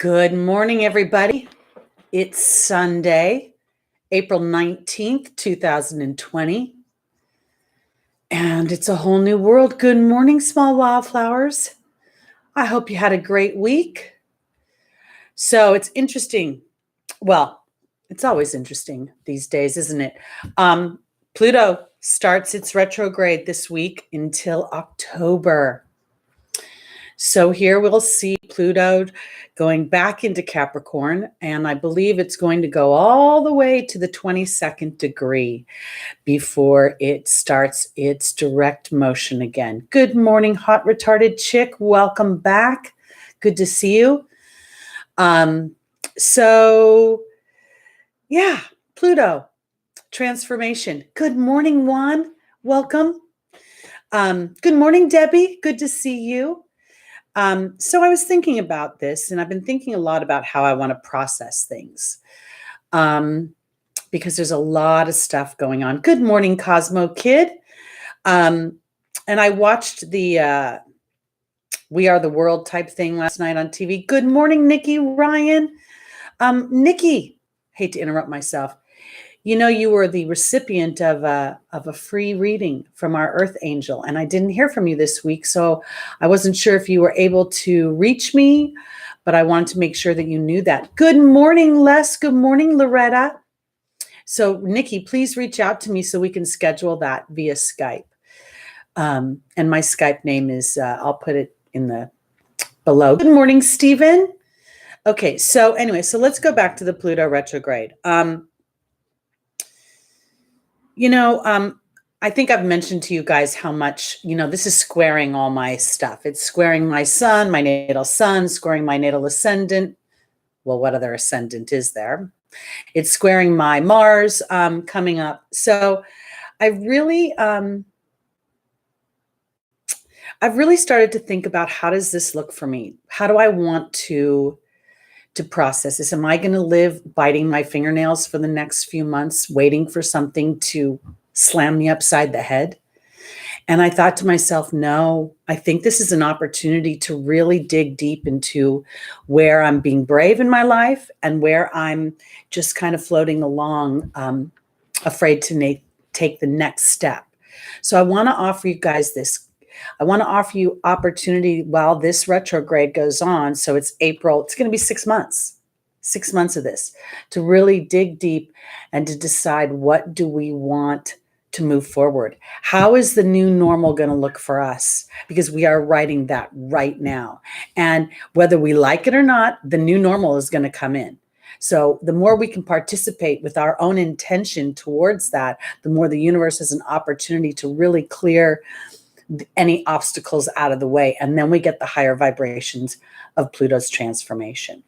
Good morning, everybody. It's Sunday, April 19th, 2020, and it's a whole new world. Good morning, small wildflowers. I hope you had a great week. So it's interesting. Well, it's always interesting these days, isn't it? Pluto starts its retrograde this week until October. So here we'll see Pluto going back into Capricorn, and I believe it's going to go all the way to the 22nd degree before it starts its direct motion again. Good morning, hot retarded chick. Welcome back. Good to see you. Pluto transformation. Good morning, Juan. Welcome. Good morning, Debbie. Good to see you. So I was thinking about this, and I've been thinking a lot about how I want to process things because there's a lot of stuff going on. Good morning, Cosmo Kid. And I watched the We Are the World type thing last night on TV. Good morning, Nikki Ryan. Nikki, hate to interrupt myself. You know, you were the recipient of a free reading from our Earth Angel, and I didn't hear from you this week, so I wasn't sure if you were able to reach me, but I wanted to make sure that you knew that. Good morning, Les. Good morning, Loretta. So, Nikki, please reach out to me so we can schedule that via Skype. And my Skype name is, I'll put it in the below. Good morning, Stephen. Okay, so anyway, so let's go back to the Pluto retrograde. I think I've mentioned to you guys how much, this is squaring all my stuff. It's squaring my sun, my natal sun, squaring my natal ascendant. Well, what other ascendant is there? It's squaring my Mars coming up. So I've really started to think about, how does this look for me? How do I want to process this? Am I going to live biting my fingernails for the next few months, waiting for something to slam me upside the head? And I thought to myself, no, I think this is an opportunity to really dig deep into where I'm being brave in my life and where I'm just kind of floating along, afraid to take the next step. So I want to offer you guys this. I want to offer you opportunity while this retrograde goes on. So it's April. It's going to be 6 months of this, to really dig deep and to decide, what do we want to move forward? How is the new normal going to look for us? Because we are writing that right now. And whether we like it or not, the new normal is going to come in. So the more we can participate with our own intention towards that, the more the universe has an opportunity to really clear any obstacles out of the way. And then we get the higher vibrations of Pluto's transformation.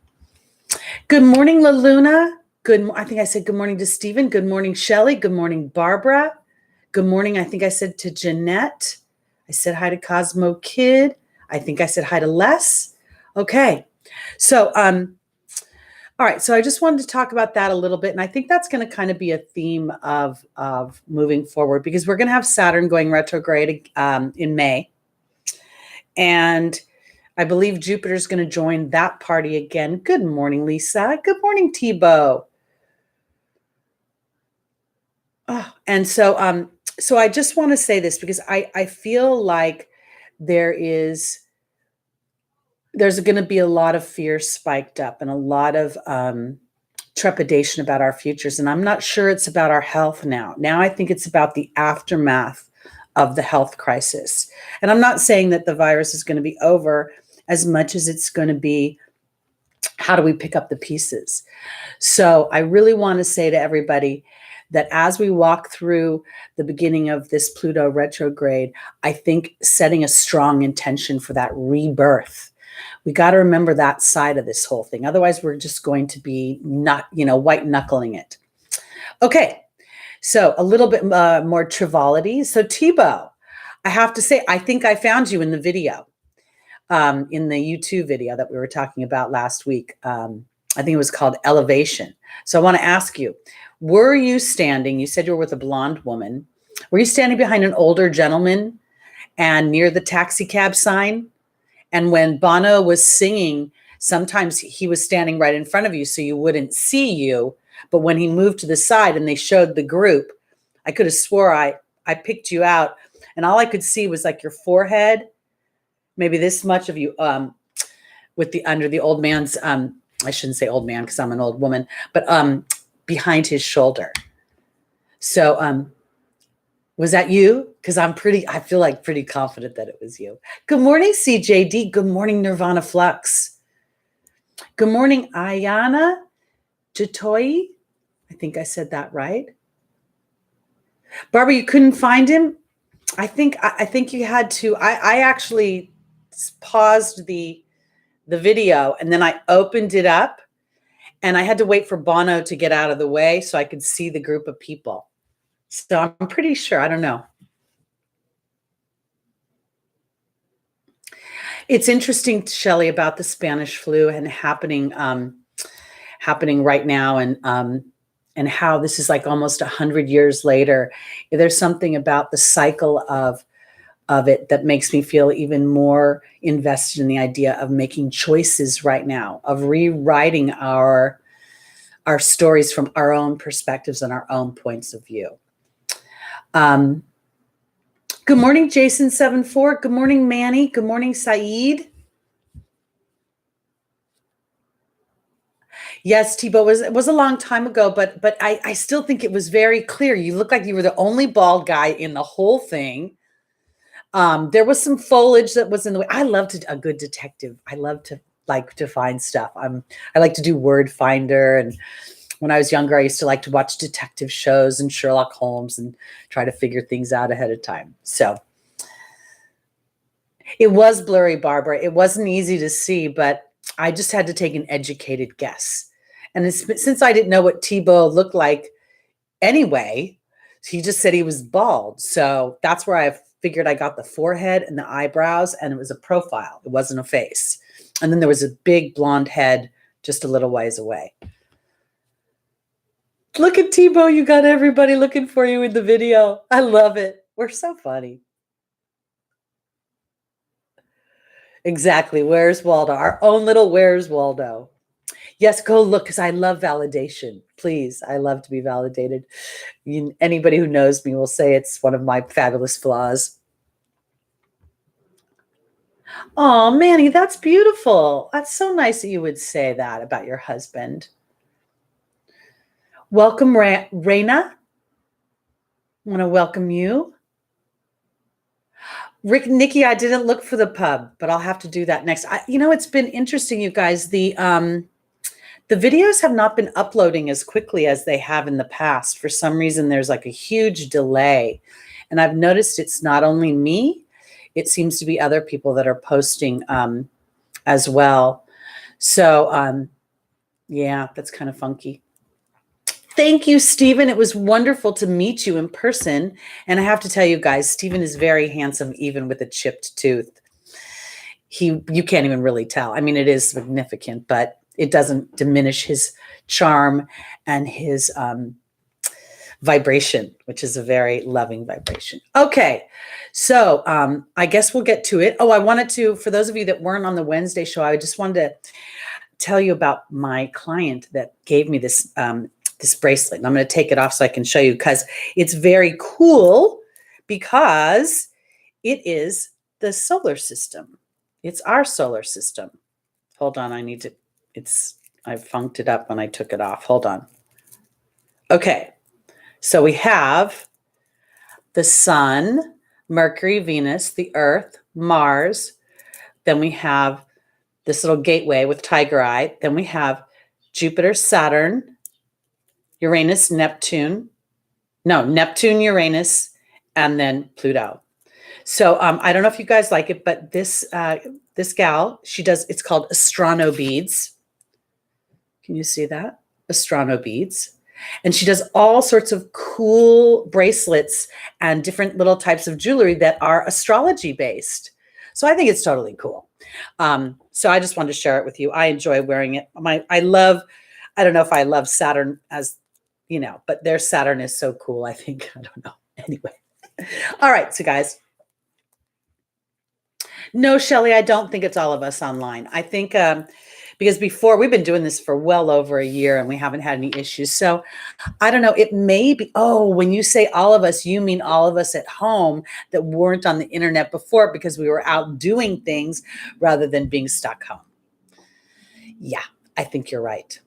Good morning, La Luna. I think I said good morning to Stephen. Good morning, Shelley. Good morning, Barbara. Good morning. I think I said to Jeanette. I said hi to Cosmo Kid. I think I said hi to Les. Okay. So, all right, so I just wanted to talk about that a little bit, and I think that's going to kind of be a theme of moving forward, because we're going to have Saturn going retrograde in May, and I believe Jupiter's going to join that party again. Good morning, Lisa. Good morning, Tebow. Oh, and so I just want to say this, because I feel like there's going to be a lot of fear spiked up and a lot of trepidation about our futures. And I'm not sure it's about our health now. Now I think it's about the aftermath of the health crisis. And I'm not saying that the virus is going to be over, as much as it's going to be, how do we pick up the pieces? So I really want to say to everybody that as we walk through the beginning of this Pluto retrograde, I think setting a strong intention for that rebirth. We got to remember that side of this whole thing. Otherwise, we're just going to be white knuckling it. Okay. So a little bit more triviality. So Tebow, I have to say, I think I found you in the video, in the YouTube video that we were talking about last week. I think it was called Elevation. So I want to ask you, were you standing, you said you were with a blonde woman. Were you standing behind an older gentleman and near the taxi cab sign? And when Bono was singing sometimes he was standing right in front of you so you wouldn't see you. But when he moved to the side and they showed the group, I could have swore I picked you out, and all I could see was like your forehead, maybe this much of you, with the under the old man's, I shouldn't say old man because I'm an old woman, but behind his shoulder. So was that you? Because I feel like pretty confident that it was you. Good morning, CJD. Good morning, Nirvana Flux. Good morning, Ayana Jatoyi. I think I said that right. Barbara, you couldn't find him? I think you had to. I actually paused the video and then I opened it up and I had to wait for Bono to get out of the way so I could see the group of people. So I'm pretty sure. I don't know. It's interesting, Shelley, about the Spanish flu and happening right now, and how this is like almost 100 years later. There's something about the cycle of it that makes me feel even more invested in the idea of making choices right now, of rewriting our stories from our own perspectives and our own points of view. Good morning, Jason74. Good morning, Manny. Good morning, Saeed. Yes, Thibaut, it was a long time ago, but I still think it was very clear. You looked like you were the only bald guy in the whole thing. There was some foliage that was in the way. I love a good detective. I love to find stuff. I like to do word finder, and when I was younger, I used to like to watch detective shows and Sherlock Holmes and try to figure things out ahead of time. So it was blurry, Barbara. It wasn't easy to see, but I just had to take an educated guess. And since I didn't know what Thibaut looked like anyway, he just said he was bald. So that's where I figured I got the forehead and the eyebrows, and it was a profile. It wasn't a face. And then there was a big blonde head just a little ways away. Look at Thibaut. You got everybody looking for you in the video. I love it. We're so funny. Exactly. Where's Waldo? Our own little Where's Waldo. Yes, go look, because I love validation. Please, I love to be validated. Anybody who knows me will say it's one of my fabulous flaws. Oh, Manny, that's beautiful. That's so nice that you would say that about your husband. Welcome, Raina. I want to welcome you. Nikki, I didn't look for the pub, but I'll have to do that next. It's been interesting, you guys. The videos have not been uploading as quickly as they have in the past. For some reason, there's like a huge delay. And I've noticed it's not only me, it seems to be other people that are posting as well. So, yeah, that's kind of funky. Thank you, Stephen. It was wonderful to meet you in person. And I have to tell you guys, Stephen is very handsome, even with a chipped tooth. You can't even really tell. I mean, it is significant, but it doesn't diminish his charm and his vibration, which is a very loving vibration. Okay, so I guess we'll get to it. Oh, I wanted to, for those of you that weren't on the Wednesday show, I just wanted to tell you about my client that gave me this this bracelet. And I'm going to take it off so I can show you, because it's very cool, because it is the solar system. It's our solar system. Hold on, I funked it up when I took it off. Hold on. Okay, so we have the Sun, Mercury, Venus, the Earth, Mars. Then we have this little gateway with Tiger Eye. Then we have Jupiter, Saturn, Uranus, Neptune, Uranus, and then Pluto. So I don't know if you guys like it, but this gal, it's called Astrono Beads. Can you see that? Astrono Beads. And she does all sorts of cool bracelets and different little types of jewelry that are astrology based. So I think it's totally cool. So I just wanted to share it with you. I enjoy wearing it. I don't know if I love Saturn as, but their Saturn is so cool, I think. I don't know. Anyway. All right. So guys. No, Shelley, I don't think it's all of us online. I think because before we've been doing this for well over a year and we haven't had any issues. So I don't know, it may be, oh, when you say all of us, you mean all of us at home that weren't on the internet before because we were out doing things rather than being stuck home. Yeah, I think you're right.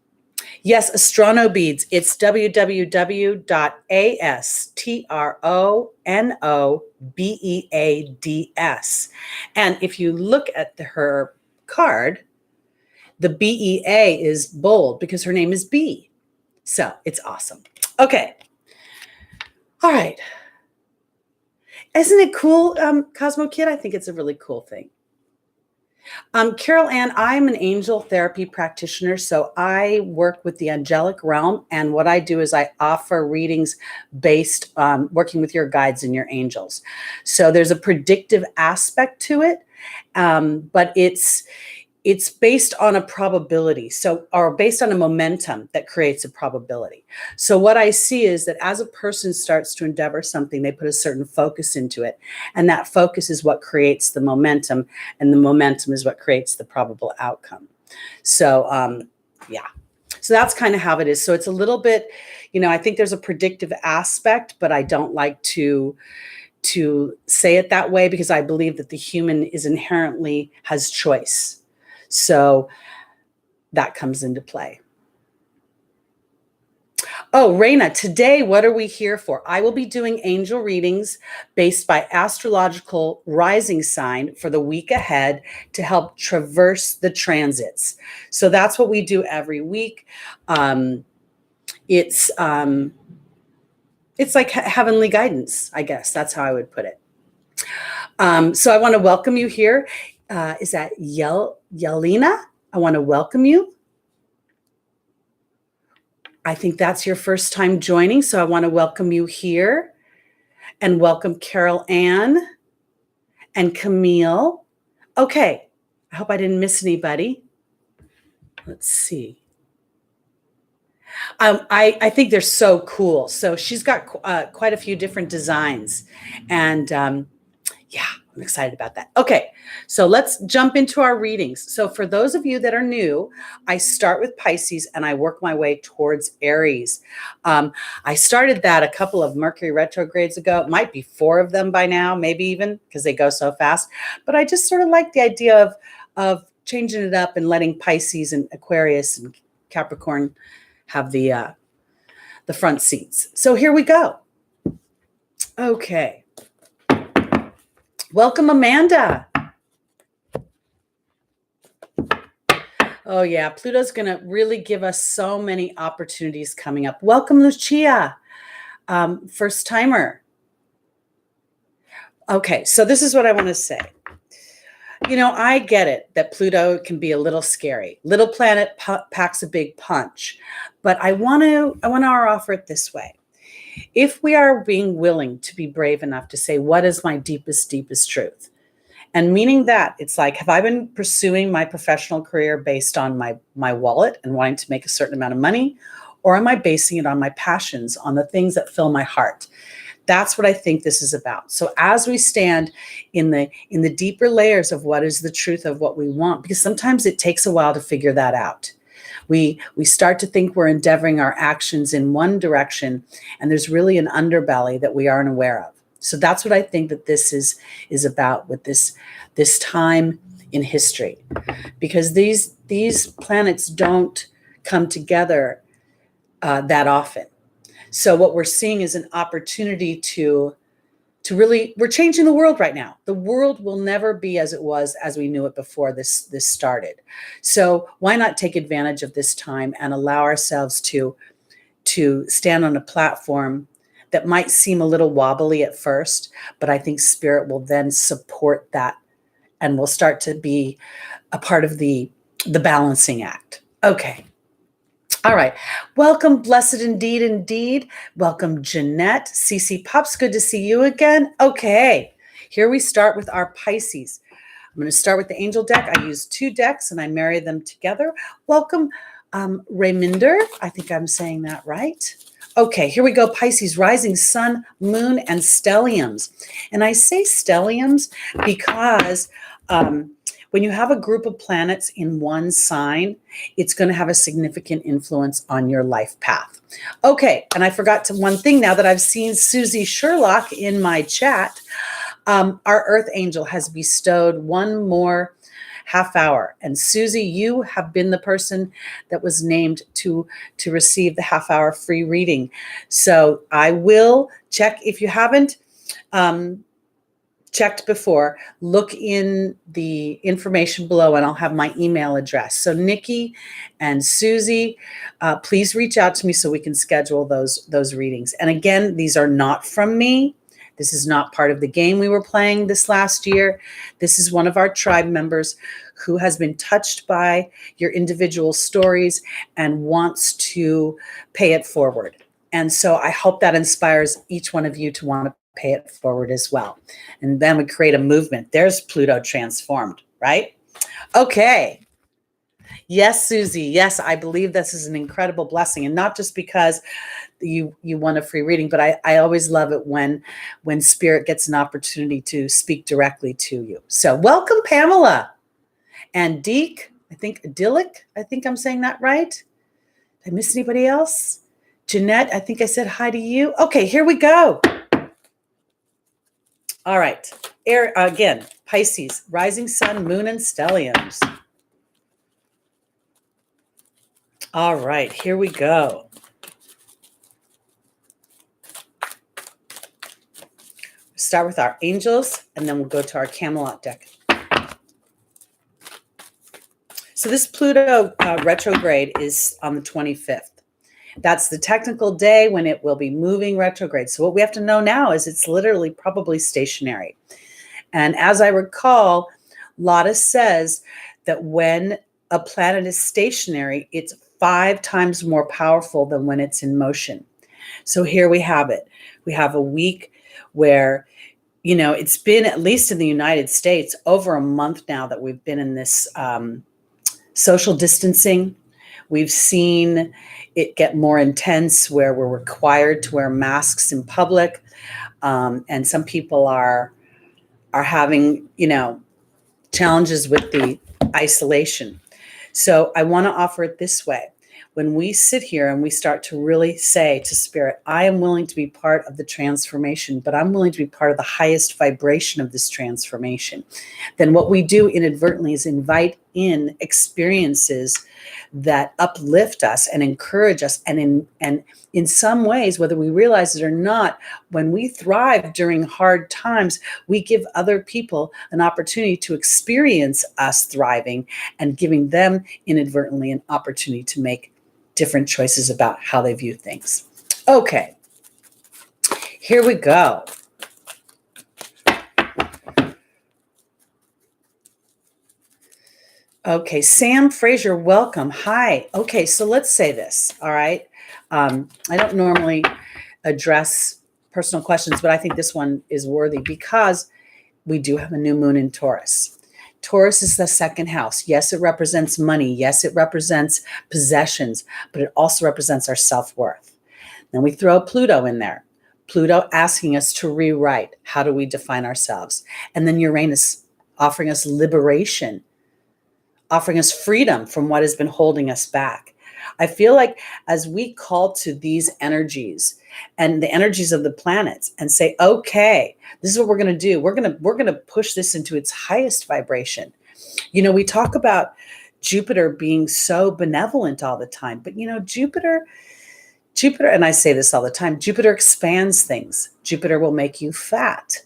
Yes, Astrono Beads. It's www.astronobeads. And if you look at her card, the BEA is bold because her name is B. So it's awesome. Okay. All right. Isn't it cool, Cosmo Kid? I think it's a really cool thing. Carol Ann, I'm an angel therapy practitioner, so I work with the angelic realm, and what I do is I offer readings based on working with your guides and your angels. So there's a predictive aspect to it, but it's based on a probability, or based on a momentum that creates a probability. So what I see is that as a person starts to endeavor something, they put a certain focus into it. And that focus is what creates the momentum. And the momentum is what creates the probable outcome. So, yeah. So that's kind of how it is. So it's a little bit, I think there's a predictive aspect, but I don't like to say it that way because I believe that the human is inherently has choice. So that comes into play. Oh, Raina, today, what are we here for? I will be doing angel readings based by astrological rising sign for the week ahead to help traverse the transits. So that's what we do every week. It's like heavenly guidance, I guess. That's how I would put it. So I want to welcome you here. Is that Yelena? I want to welcome you. I think that's your first time joining, so I want to welcome you here and welcome Carol Ann and Camille. Okay, I hope I didn't miss anybody. Let's see. I think they're so cool. So she's got quite a few different designs, and yeah, I'm excited about that. Okay, so let's jump into our readings. So for those of you that are new, I start with Pisces and I work my way towards Aries. I started that a couple of Mercury retrogrades ago. It might be 4 of them by now, maybe even, because they go so fast. But I just sort of like the idea of changing it up and letting Pisces and Aquarius and Capricorn have the front seats. So here we go. Okay. Welcome, Amanda. Oh, yeah. Pluto's going to really give us so many opportunities coming up. Welcome, Lucia. First timer. Okay, so this is what I want to say. I get it that Pluto can be a little scary. Little planet packs a big punch. But I want to offer it this way. If we are being willing to be brave enough to say, what is my deepest, deepest truth? And meaning that it's like, have I been pursuing my professional career based on my wallet and wanting to make a certain amount of money? Or am I basing it on my passions, on the things that fill my heart? That's what I think this is about. So as we stand in the deeper layers of what is the truth of what we want, because sometimes it takes a while to figure that out. We start to think we're endeavoring our actions in one direction, and there's really an underbelly that we aren't aware of. So that's what I think that this is about with this time in history, because these planets don't come together that often. So what we're seeing is an opportunity to really, we're changing the world right now. The world will never be as it was as we knew it before this started. So why not take advantage of this time and allow ourselves to stand on a platform that might seem a little wobbly at first, but I think Spirit will then support that and will start to be a part of the balancing act. Okay. All right. Welcome, blessed indeed, indeed. Welcome, Jeanette. Cece Pops, good to see you again. Okay. Here we start with our Pisces. I'm going to start with the angel deck. I use 2 decks and I marry them together. Welcome, Rayminder. I think I'm saying that right. Okay, here we go. Pisces, rising sun, moon, and stelliums. And I say stelliums because when you have a group of planets in one sign, it's going to have a significant influence on your life path. Okay, and I forgot to one thing now that I've seen Susie Sherlock in my chat. Our Earth Angel has bestowed one more half hour. And Susie, you have been the person that was named to receive the half hour free reading. So I will check if you haven't checked before, look in the information below and I'll have my email address. So Nikki and Susie, please reach out to me so we can schedule those readings. And again, these are not from me. This is not part of the game we were playing this last year. This is one of our tribe members who has been touched by your individual stories and wants to pay it forward. And so I hope that inspires each one of you to want to pay it forward as well. And then we create a movement. There's Pluto transformed, right? Okay. Yes, Susie. Yes, I believe this is an incredible blessing. And not just because you want a free reading, but I always love it when Spirit gets an opportunity to speak directly to you. So welcome, Pamela. And Deek, Dillick, I think I'm saying that right. Did I miss anybody else? Jeanette, I think I said hi to you. Okay, here we go. All right. Again, Pisces, rising sun, moon, and stelliums. All right, here we go. Start with our angels, and then we'll go to our Camelot deck. So this Pluto retrograde is on the 25th. That's the technical day when it will be moving retrograde. So what we have to know now is it's literally probably stationary. And as I recall, Lotta says that when a planet is stationary, it's 5 times more powerful than when it's in motion. So here we have it. We have a week where, it's been, at least in the United States, over a month now that we've been in this social distancing. We've seen it get more intense where we're required to wear masks in public. And some people are having, challenges with the isolation. So I want to offer it this way. When we sit here and we start to really say to Spirit, I am willing to be part of the transformation, but I'm willing to be part of the highest vibration of this transformation, then what we do inadvertently is invite in experiences that uplift us and encourage us. And in some ways, whether we realize it or not, when we thrive during hard times, we give other people an opportunity to experience us thriving and giving them inadvertently an opportunity to make different choices about how they view things. Okay, here we go. Okay, Sam Fraser, welcome. Hi. Okay, so let's say this, all right? I don't normally address personal questions, but I think this one is worthy because we do have a new moon in Taurus. Taurus is the second house. Yes, it represents money. Yes, it represents possessions, but it also represents our self-worth. Then we throw Pluto in there. Pluto asking us to rewrite. How do we define ourselves? And then Uranus offering us liberation, offering us freedom from what has been holding us back. I feel like as we call to these energies and the energies of the planets and say, okay, this is what we're going to do. We're going to push this into its highest vibration. We talk about Jupiter being so benevolent all the time, but Jupiter, and I say this all the time, Jupiter expands things. Jupiter will make you fat.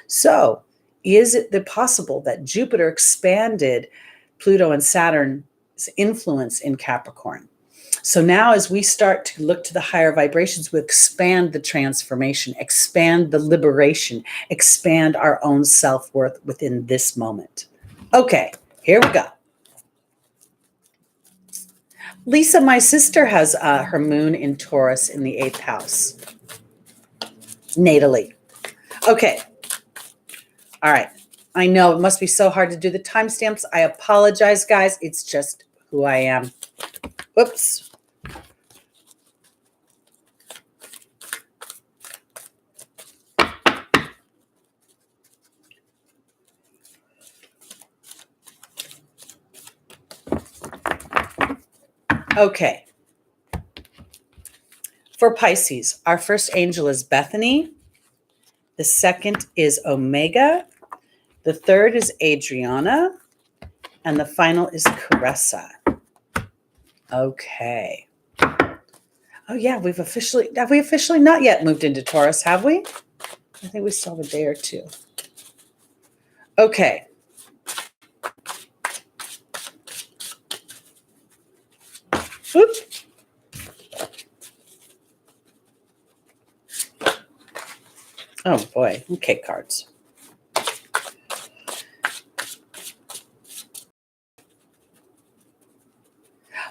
So is it possible that Jupiter expanded Pluto and Saturn's influence in Capricorn? So now as we start to look to the higher vibrations, we expand the transformation, expand the liberation, expand our own self-worth within this moment. Okay, here we go. Lisa, my sister, has her moon in Taurus in the 8th house, natally. Okay, all right. I know it must be so hard to do the timestamps. I apologize, guys. It's just who I am. Whoops. Okay. For Pisces, our first angel is Bethany. The second is Omega. The third is Adriana. And the final is Caressa. Okay. Oh yeah, have we officially not yet moved into Taurus, have we? I think we still have a day or two. Okay. Whoop. Oh boy. Okay, cards.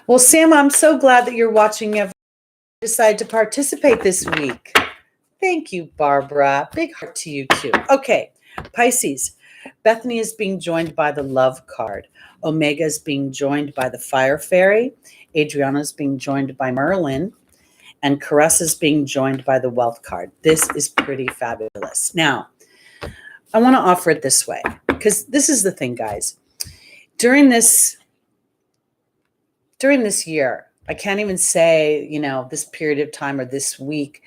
Well, Sam, I'm so glad that you're watching every decide to participate this week. Thank you, Barbara. Big heart to you too. Okay, Pisces. Bethany is being joined by the Love card. Omega is being joined by the Fire Fairy. Adriana is being joined by Merlin. And Caressa is being joined by the Wealth card. This is pretty fabulous. Now, I want to offer it this way, because this is the thing, guys. During this year, I can't even say, this period of time or this week,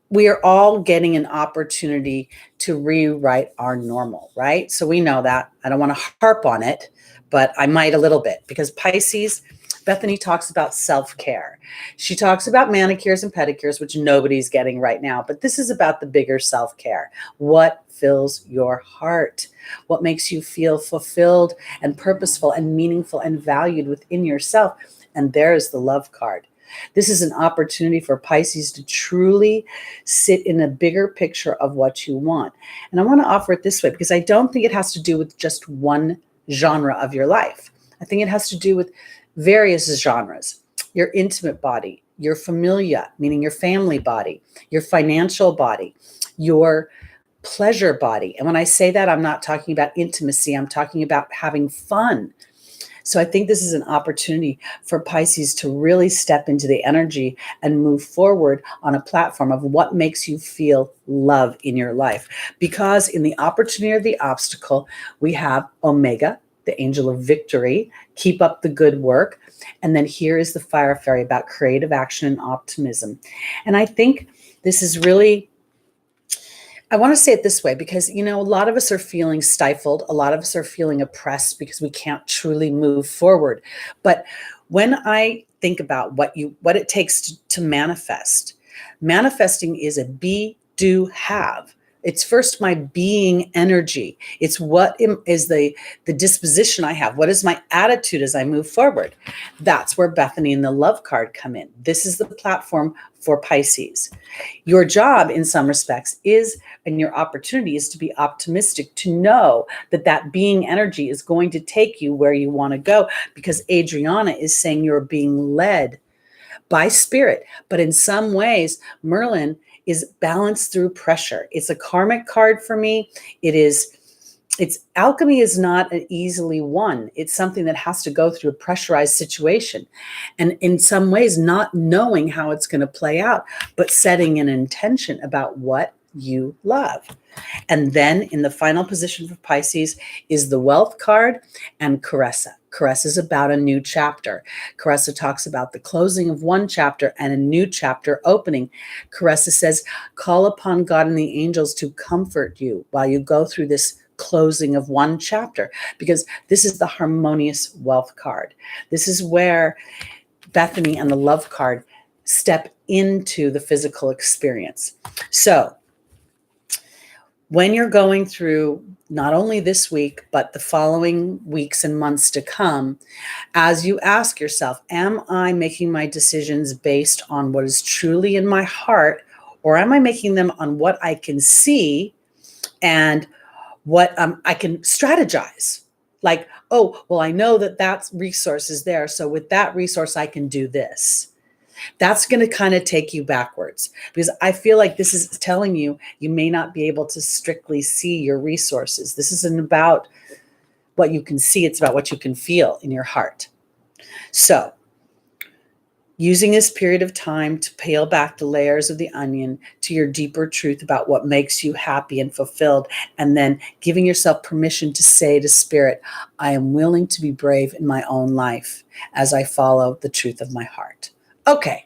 we are all getting an opportunity to rewrite our normal, right? So we know that. I don't want to harp on it, but I might a little bit, because Pisces, Bethany talks about self-care. She talks about manicures and pedicures, which nobody's getting right now, but this is about the bigger self-care. What fills your heart? What makes you feel fulfilled and purposeful and meaningful and valued within yourself? And there is the Love card. This is an opportunity for Pisces to truly sit in a bigger picture of what you want. And I want to offer it this way, because I don't think it has to do with just one genre of your life. I think it has to do with various genres: your intimate body, your familia, meaning your family body, your financial body, your pleasure body. And when I say that, I'm not talking about intimacy. I'm talking about having fun. So I think this is an opportunity for Pisces to really step into the energy and move forward on a platform of what makes you feel love in your life. Because in the opportunity or the obstacle, we have Omega, the angel of victory, keep up the good work. And then here is the Fire Fairy about creative action and optimism. And I think this is really, I want to say it this way, because, a lot of us are feeling stifled. A lot of us are feeling oppressed because we can't truly move forward. But when I think about what it takes to manifest, manifesting is a be, do, have. It's first my being energy. It's what is the disposition I have. What is my attitude as I move forward? That's where Bethany and the Love card come in. This is the platform for Pisces. Your job in some respects is, and your opportunity is, to be optimistic, to know that being energy is going to take you where you want to go, because Adriana is saying you're being led by spirit. But in some ways, Merlin is balanced through pressure. It's a karmic card for me. It's alchemy is not an easily won. It's something that has to go through a pressurized situation. And in some ways, not knowing how it's going to play out, but setting an intention about what you love. And then in the final position for Pisces is the Wealth card and Caressa. Caressa is about a new chapter. Caressa talks about the closing of one chapter and a new chapter opening. Caressa says, call upon God and the angels to comfort you while you go through this closing of one chapter, because this is the harmonious Wealth card. This is where Bethany and the Love card step into the physical experience. So when you're going through not only this week, but the following weeks and months to come, as you ask yourself, am I making my decisions based on what is truly in my heart, or am I making them on what I can see and what I can strategize? Like, oh, well, I know that resource is there, so with that resource, I can do this. That's going to kind of take you backwards, because I feel like this is telling you may not be able to strictly see your resources. This isn't about what you can see. It's about what you can feel in your heart. So using this period of time to peel back the layers of the onion to your deeper truth about what makes you happy and fulfilled, and then giving yourself permission to say to Spirit, I am willing to be brave in my own life as I follow the truth of my heart. Okay,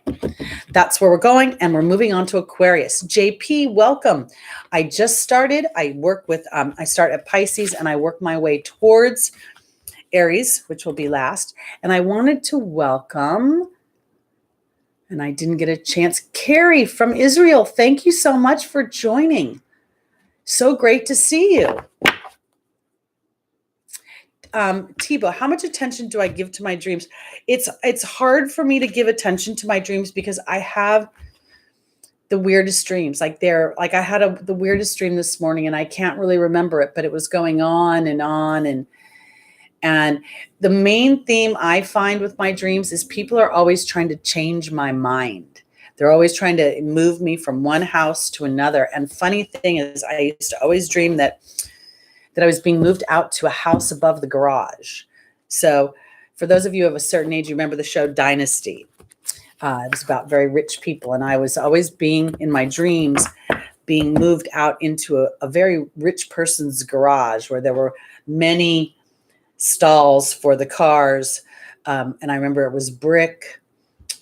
that's where we're going, and we're moving on to Aquarius. JP, welcome. I just started. I start at Pisces, and I work my way towards Aries, which will be last. And I wanted to welcome, and I didn't get a chance, Carrie from Israel. Thank you so much for joining. So great to see you. Tibo, how much attention do I give to my dreams? It's hard for me to give attention to my dreams because I have the weirdest dreams. I had the weirdest dream this morning, and I can't really remember it, but it was going on and on. And the main theme I find with my dreams is people are always trying to change my mind. They're always trying to move me from one house to another. And funny thing is, I used to always dream that I was being moved out to a house above the garage. So for those of you of a certain age, you remember the show Dynasty. It was about very rich people. And I was always in my dreams, being moved out into a very rich person's garage where there were many stalls for the cars. And I remember it was brick.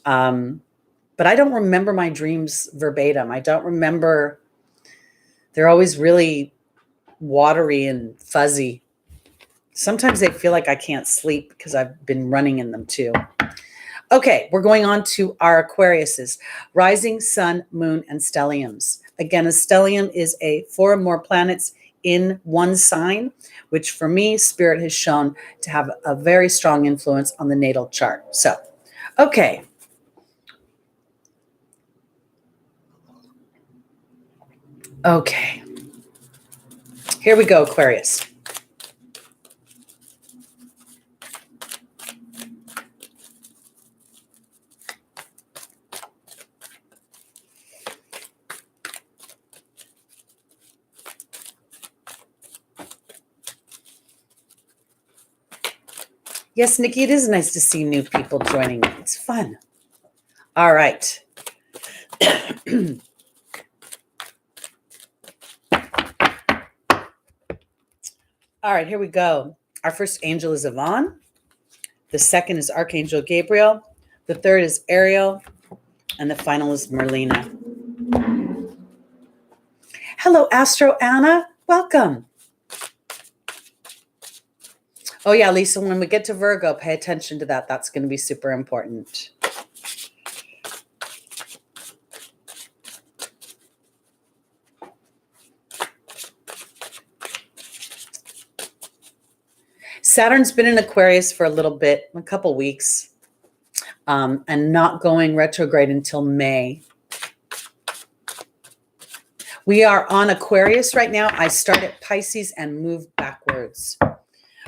But I don't remember my dreams verbatim. I don't remember. They're always really watery and fuzzy. Sometimes they feel like I can't sleep because I've been running in them too. Okay, we're going on to our Aquariuses. Rising, Sun, Moon, and Stelliums. Again, a stellium is 4 or more planets in one sign, which for me, Spirit has shown to have a very strong influence on the natal chart. So, okay. Okay. Here we go, Aquarius. Yes, Nikki, it is nice to see new people joining me. It's fun. All right. All right, here we go. Our first angel is Yvonne. The second is Archangel Gabriel. The third is Ariel. And the final is Merlina. Hello, Astro Anna. Welcome. Oh, yeah, Lisa, when we get to Virgo, pay attention to that. That's going to be super important. Saturn's been in Aquarius for a little bit, a couple weeks, and not going retrograde until May. We are on Aquarius right now. I start at Pisces and move backwards.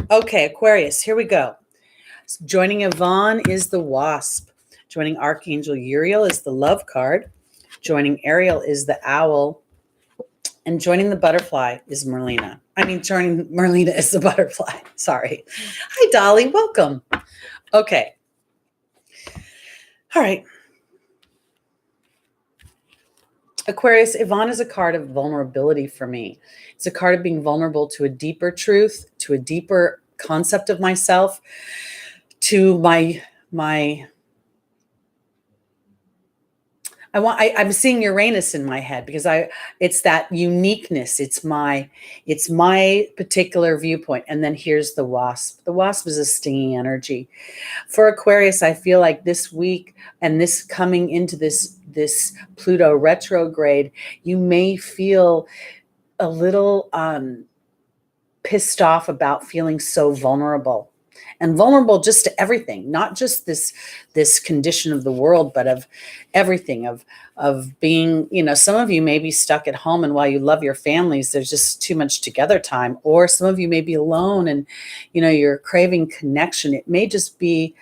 Okay, Aquarius, here we go. Joining Yvonne is the Wasp. Joining Archangel Uriel is the Love card. Joining Ariel is the Owl. And joining the Butterfly is Merlina. Joining Merlina is the Butterfly. Sorry. Hi, Dolly. Welcome. Okay. All right. Aquarius, Yvonne is a card of vulnerability for me. It's a card of being vulnerable to a deeper truth, to a deeper concept of myself, to I'm seeing Uranus in my head because it's that uniqueness. It's my particular viewpoint. And then here's the Wasp. The Wasp is a stinging energy. For Aquarius, I feel like this week and this coming into this Pluto retrograde, you may feel a little pissed off about feeling so vulnerable. And vulnerable just to everything, not just this condition of the world, but of everything, of being, some of you may be stuck at home, and while you love your families, there's just too much together time. Or some of you may be alone and, you're craving connection. It may just be,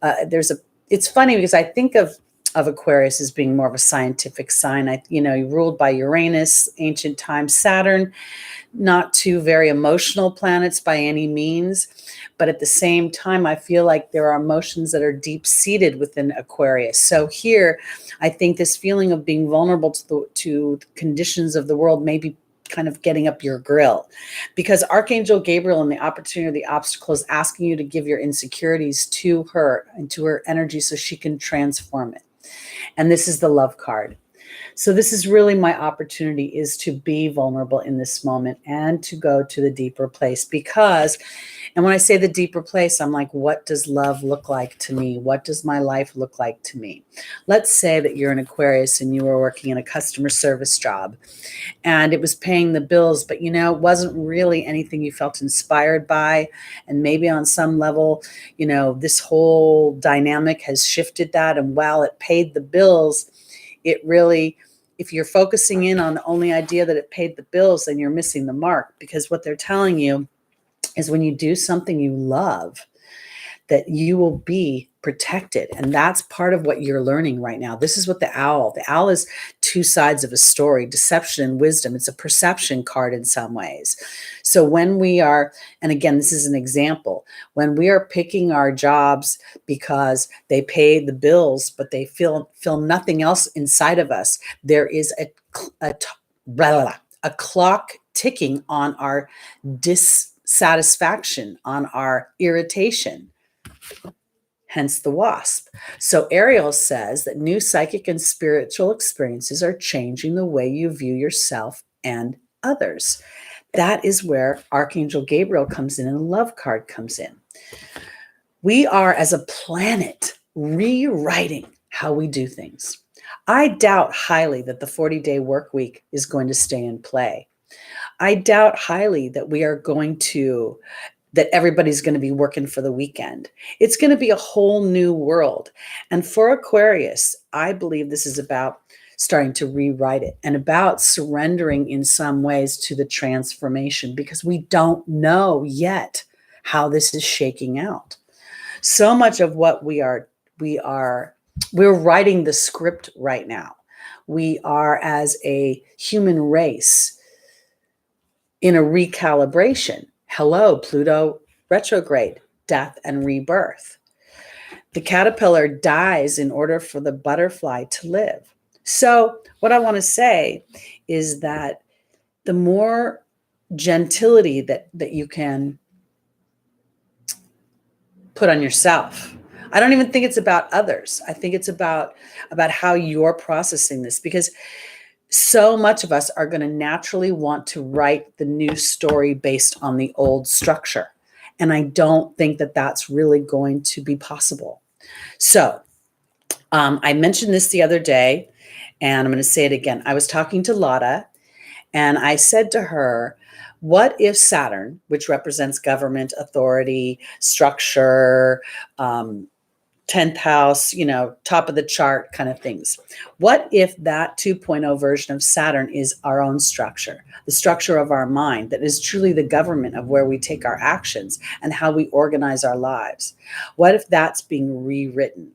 it's funny because I think of of Aquarius as being more of a scientific sign. Ruled by Uranus, ancient times, Saturn, not two very emotional planets by any means. But at the same time, I feel like there are emotions that are deep-seated within Aquarius. So here, I think this feeling of being vulnerable to the conditions of the world may be kind of getting up your grill, because Archangel Gabriel and the opportunity or the obstacle is asking you to give your insecurities to her and to her energy so she can transform it. And this is the love card. So this is really my opportunity, is to be vulnerable in this moment and to go to the deeper place. Because, and when I say the deeper place, I'm like, what does love look like to me? What does my life look like to me? Let's say that you're an Aquarius and you were working in a customer service job and it was paying the bills, but it wasn't really anything you felt inspired by. And maybe on some level, this whole dynamic has shifted that. And while it paid the bills, it really, if you're focusing in on the only idea that it paid the bills, then you're missing the mark, because what they're telling you is when you do something you love, that you will be protected. And that's part of what you're learning right now. This is what the owl is two sides of a story, deception and wisdom. It's a perception card in some ways. So when we are, and again, this is an example, when we are picking our jobs because they pay the bills, but they feel nothing else inside of us, there is a clock ticking on our dissatisfaction, on our irritation. Hence the wasp. So Ariel says that new psychic and spiritual experiences are changing the way you view yourself and others. That is where Archangel Gabriel comes in and the love card comes in. We are, as a planet, rewriting how we do things. I doubt highly that the 40-day work week is going to stay in play. I doubt highly that that everybody's going to be working for the weekend. It's going to be a whole new world. And for Aquarius, I believe this is about starting to rewrite it and about surrendering in some ways to the transformation, because we don't know yet how this is shaking out. So much of what we're writing the script right now. We are, as a human race, in a recalibration. Hello, Pluto retrograde, death and rebirth. The caterpillar dies in order for the butterfly to live. So what I want to say is that the more gentility that you can put on yourself. I don't even think it's about others. I think it's about how you're processing this, because so much of us are going to naturally want to write the new story based on the old structure. And I don't think that that's really going to be possible. So I mentioned this the other day, and I'm going to say it again. I was talking to Lotta, and I said to her, what if Saturn, which represents government, authority, structure, 10th house, top of the chart kind of things. What if that 2.0 version of Saturn is our own structure, the structure of our mind that is truly the government of where we take our actions and how we organize our lives? What if that's being rewritten?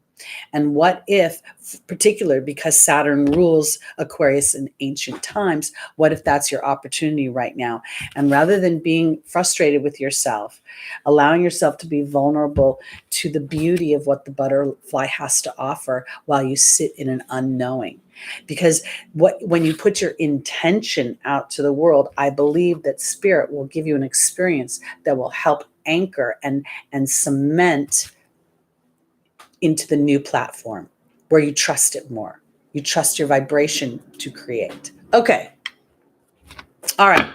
And what if, particularly because Saturn rules Aquarius in ancient times, what if that's your opportunity right now? And rather than being frustrated with yourself, allowing yourself to be vulnerable to the beauty of what the butterfly has to offer while you sit in an unknowing. Because when you put your intention out to the world, I believe that spirit will give you an experience that will help anchor and cement into the new platform where you trust it more. You trust your vibration to create. Okay. All right.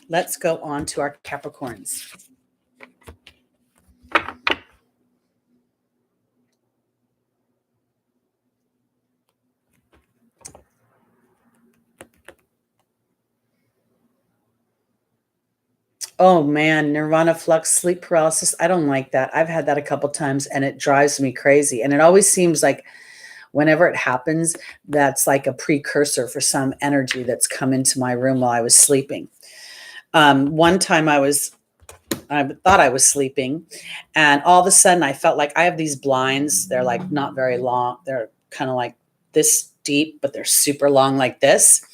Let's go on to our Capricorns. Oh man, nirvana flux, sleep paralysis. I don't like that. I've had that a couple times and it drives me crazy. And it always seems like whenever it happens, that's like a precursor for some energy that's come into my room while I was sleeping. One time I thought I was sleeping, and all of a sudden I felt like I have these blinds. They're like not very long. They're kind of like this deep, but they're super long like this.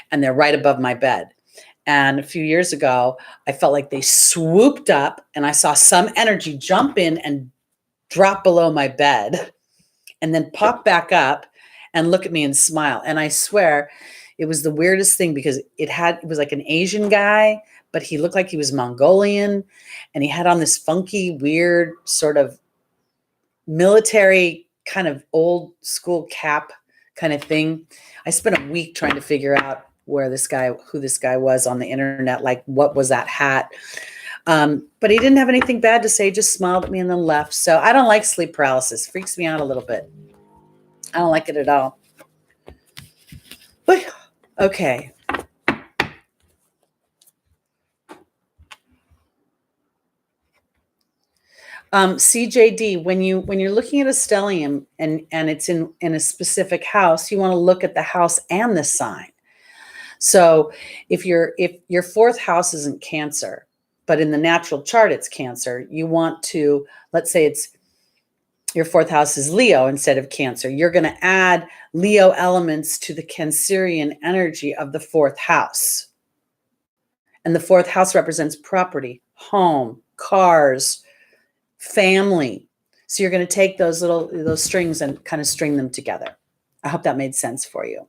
And they're right above my bed. And a few years ago, I felt like they swooped up and I saw some energy jump in and drop below my bed and then pop back up and look at me and smile. And I swear it was the weirdest thing because it was like an Asian guy, but he looked like he was Mongolian and he had on this funky, weird sort of military kind of old school cap kind of thing. I spent a week trying to figure out who this guy was on the internet, like what was that hat? But he didn't have anything bad to say, just smiled at me and then left. So I don't like sleep paralysis. Freaks me out a little bit. I don't like it at all. But okay. CJD, when you're looking at a stellium and it's in a specific house, you want to look at the house and the sign. So if your fourth house isn't Cancer, but in the natural chart it's Cancer, you want to, let's say it's your fourth house is Leo instead of Cancer. You're going to add Leo elements to the Cancerian energy of the fourth house. And the fourth house represents property, home, cars, family. So you're going to take those strings and kind of string them together. I hope that made sense for you.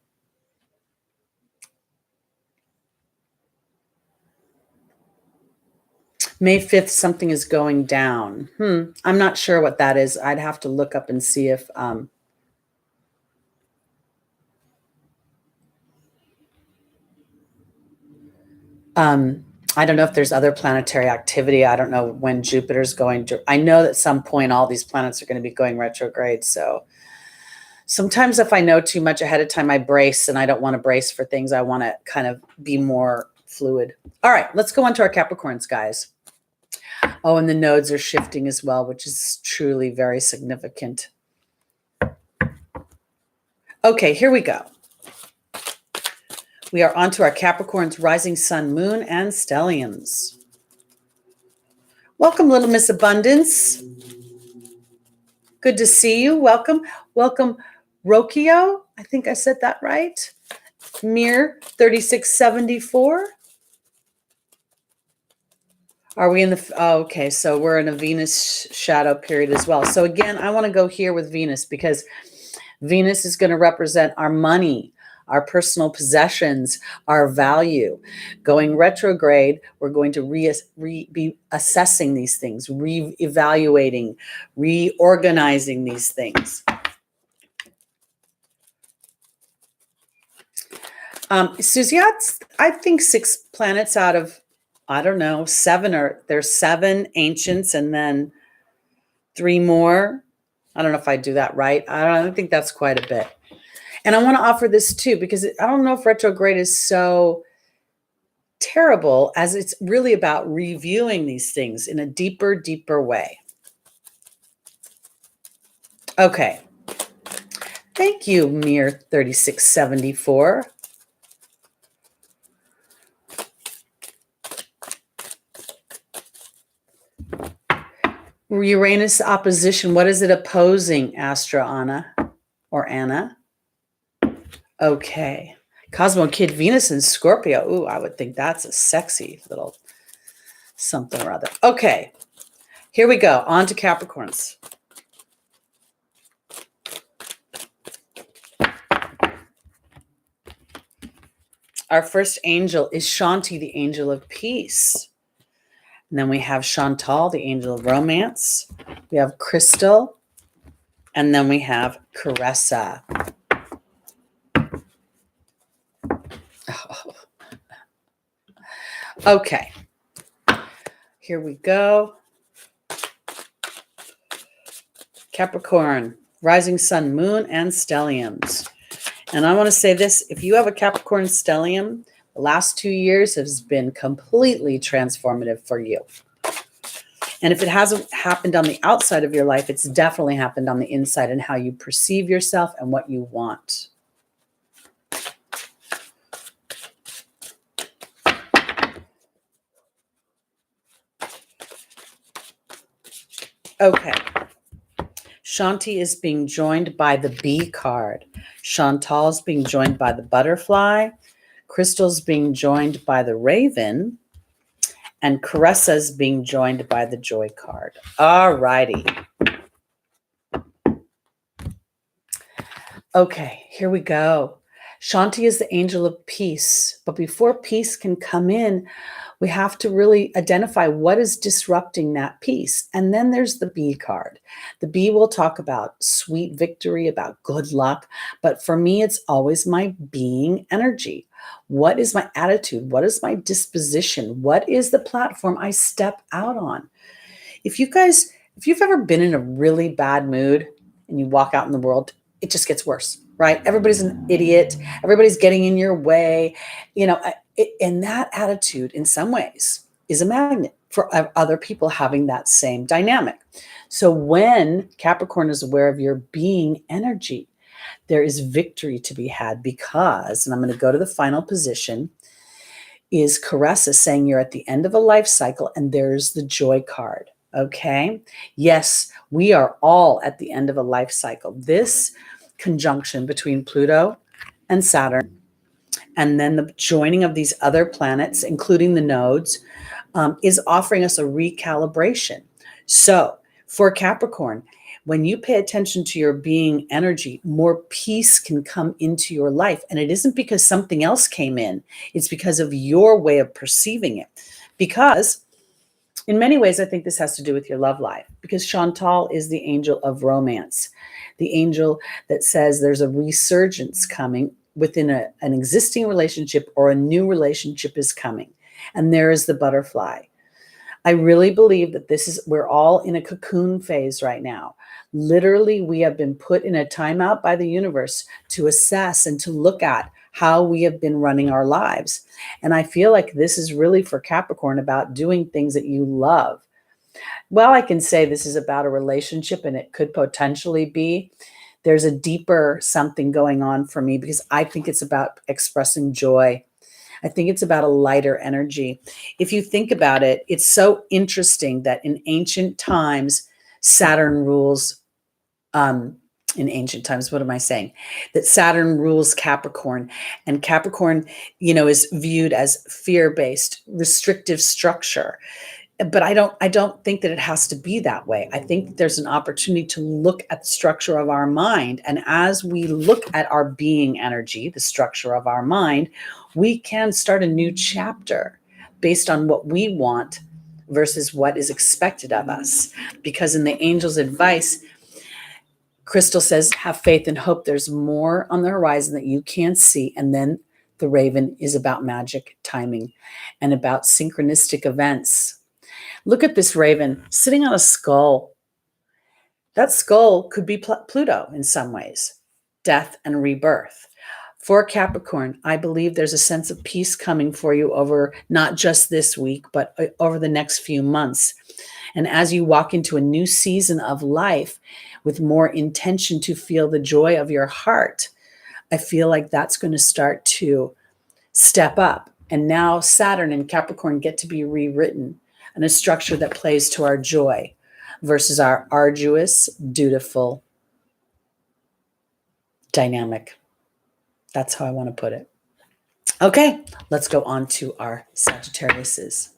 May 5th, something is going down. I'm not sure what that is. I'd have to look up and see if I don't know if there's other planetary activity. I don't know when Jupiter's going to. I know that at some point all these planets are going to be going retrograde. So sometimes if I know too much ahead of time, I brace, and I don't want to brace for things. I want to kind of be more fluid. All right, let's go on to our Capricorns, guys. Oh, and the nodes are shifting as well, which is truly very significant. Okay, here we go. We are on to our Capricorns, rising sun, moon, and stelliums. Welcome, little Miss Abundance. Good to see you. Welcome. Welcome, Rokio. I think I said that right. Mir 3674. Are we in the, oh, okay, so we're in a Venus shadow period as well. So again, I want to go here with Venus because Venus is going to represent our money, our personal possessions, our value. Going retrograde, we're going to be assessing these things, re-evaluating, reorganizing these things. Susie, I think 6 planets out of, I don't know, 7, or there's 7 ancients and then 3 more. I don't know if I do that right. I don't think that's quite a bit. And I want to offer this too, because I don't know if retrograde is so terrible, as it's really about reviewing these things in a deeper, deeper way. Okay. Thank you, Mir 3674. Uranus opposition. What is it opposing, Astra Anna or Anna? Okay. Cosmo Kid, Venus and Scorpio. Ooh, I would think that's a sexy little something or other. Okay. Here we go. On to Capricorns. Our first angel is Shanti, the angel of peace. And then we have Chantal, the angel of romance. We have Crystal. And then we have Caressa. Oh. Okay. Here we go. Capricorn, rising sun, moon, and stelliums. And I want to say this, if you have a Capricorn stellium, the last 2 years has been completely transformative for you. And if it hasn't happened on the outside of your life, it's definitely happened on the inside and how you perceive yourself and what you want. Okay. Shanti is being joined by the bee card. Chantal is being joined by the butterfly. Crystal's being joined by the raven. And Caressa's being joined by the joy card. All righty. Okay, here we go. Shanti is the angel of peace. But before peace can come in, we have to really identify what is disrupting that peace. And then there's the bee card. The bee will talk about sweet victory, about good luck. But for me, it's always my being energy. What is my attitude? What is my disposition? What is the platform I step out on? If you've ever been in a really bad mood and you walk out in the world, it just gets worse, right? Everybody's an idiot. Everybody's getting in your way. And that attitude in some ways is a magnet for other people having that same dynamic. So when Capricorn is aware of your being energy, there is victory to be had because, and I'm going to go to the final position, is Caressa saying you're at the end of a life cycle, and there's the joy card. Okay. Yes, we are all at the end of a life cycle. This conjunction between Pluto and Saturn, and then the joining of these other planets, including the nodes, is offering us a recalibration. So for Capricorn, when you pay attention to your being energy, more peace can come into your life. And it isn't because something else came in. It's because of your way of perceiving it. Because in many ways, I think this has to do with your love life, because Chantal is the angel of romance, the angel that says there's a resurgence coming within an existing relationship, or a new relationship is coming. And there is the butterfly. I really believe that we're all in a cocoon phase right now. Literally, we have been put in a timeout by the universe to assess and to look at how we have been running our lives. And I feel like this is really for Capricorn about doing things that you love. Well, I can say this is about a relationship, and it could potentially be. There's a deeper something going on for me, because I think it's about expressing joy. I think it's about a lighter energy. If you think about it, it's so interesting that in ancient times, Saturn rules, in ancient times, what am I saying? That Saturn rules Capricorn, and Capricorn, is viewed as fear-based, restrictive structure. But I don't think that it has to be that way. I think that there's an opportunity to look at the structure of our mind. And as we look at our being energy, the structure of our mind, we can start a new chapter based on what we want versus what is expected of us. Because in the angel's advice, Crystal says, have faith and hope. There's more on the horizon that you can't see. And then the raven is about magic, timing, and about synchronistic events. Look at this raven sitting on a skull. That skull could be Pluto in some ways, death and rebirth. For Capricorn, I believe there's a sense of peace coming for you over not just this week, but over the next few months. And as you walk into a new season of life with more intention to feel the joy of your heart, I feel like that's going to start to step up. And now Saturn and Capricorn get to be rewritten in a structure that plays to our joy versus our arduous, dutiful dynamic. That's how I want to put it. Okay, let's go on to our Sagittariuses.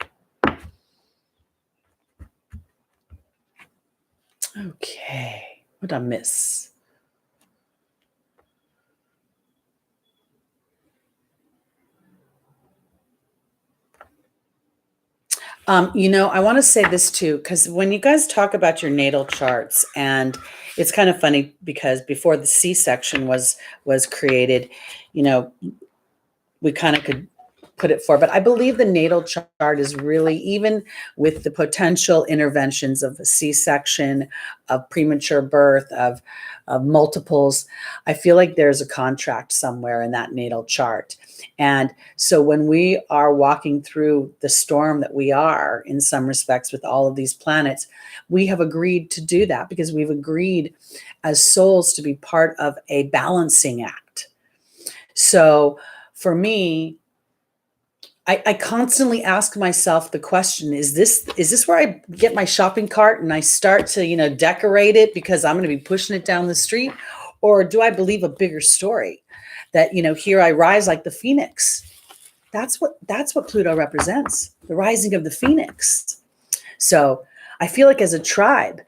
Okay, what did I miss? I want to say this too, because when you guys talk about your natal charts, and it's kind of funny because before the C-section was created, we kind of could put it forward. But I believe the natal chart is really, even with the potential interventions of a C-section, of premature birth, of multiples, I feel like there's a contract somewhere in that natal chart. And so when we are walking through the storm that we are, in some respects, with all of these planets, we have agreed to do that because we've agreed as souls to be part of a balancing act. So for me, I constantly ask myself the question, is this where I get my shopping cart and I start to, decorate it because I'm going to be pushing it down the street? Or do I believe a bigger story that, here I rise like the phoenix? That's what Pluto represents, the rising of the phoenix. So I feel like as a tribe,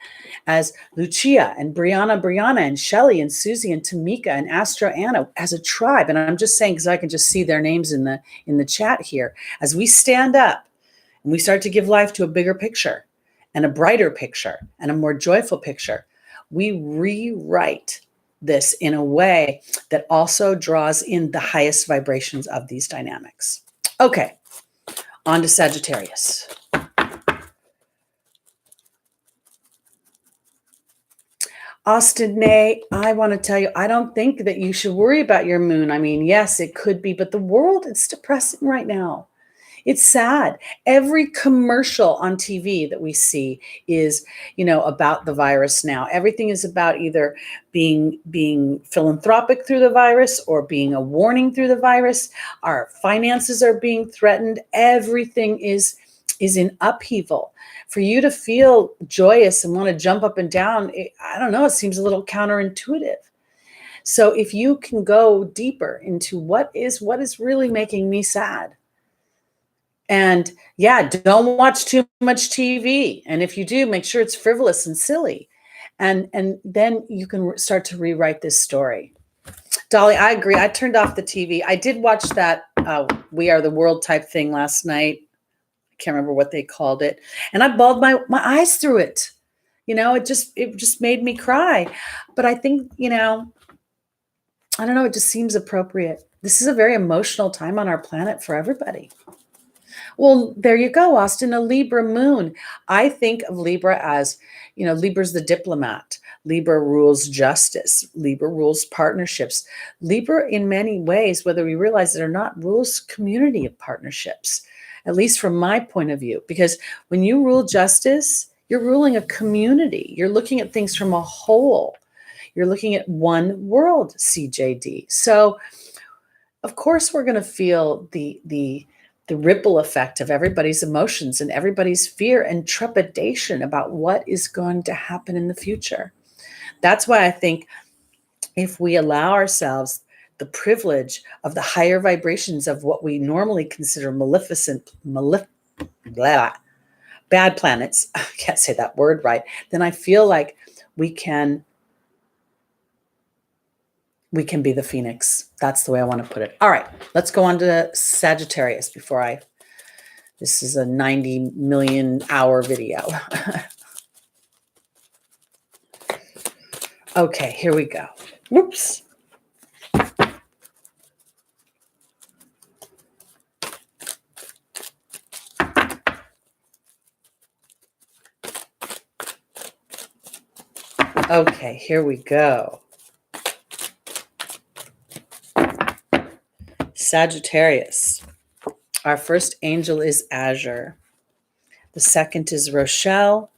as Lucia and Brianna and Shelly and Susie and Tamika and Astra Anna, as a tribe, and I'm just saying because I can just see their names in the chat here, as we stand up and we start to give life to a bigger picture and a brighter picture and a more joyful picture, we rewrite this in a way that also draws in the highest vibrations of these dynamics. Okay, on to Sagittarius. Austin Nay, I want to tell you, I don't think that you should worry about your moon. I mean, yes, it could be, but the world, it's depressing right now. It's sad. Every commercial on TV that we see is, about the virus now. Everything is about either being philanthropic through the virus or being a warning through the virus. Our finances are being threatened. Everything is in upheaval. For you to feel joyous and want to jump up and down, I don't know, it seems a little counterintuitive. So if you can go deeper into what is really making me sad, and yeah, don't watch too much TV. And if you do, make sure it's frivolous and silly. And then you can start to rewrite this story. Dolly, I agree. I turned off the TV. I did watch that We Are the World type thing last night. I can't remember what they called it. And I bawled my eyes through it. It just made me cry. But I think, I don't know, it just seems appropriate. This is a very emotional time on our planet for everybody. Well, there you go, Austin, a Libra moon. I think of Libra as, Libra's the diplomat. Libra rules justice. Libra rules partnerships. Libra, in many ways, whether we realize it or not, rules community of partnerships, at least from my point of view. Because when you rule justice, you're ruling a community. You're looking at things from a whole. You're looking at one world, CJD. So, of course, we're going to feel the ripple effect of everybody's emotions and everybody's fear and trepidation about what is going to happen in the future. That's why I think if we allow ourselves the privilege of the higher vibrations of what we normally consider bad planets, I can't say that word right, then I feel like we can be the phoenix. That's the way I want to put it. All right, let's go on to Sagittarius this is a 90 million hour video. Okay, here we go. Whoops. Okay, here we go. Sagittarius. Our first angel is Azure. The second is Rochelle.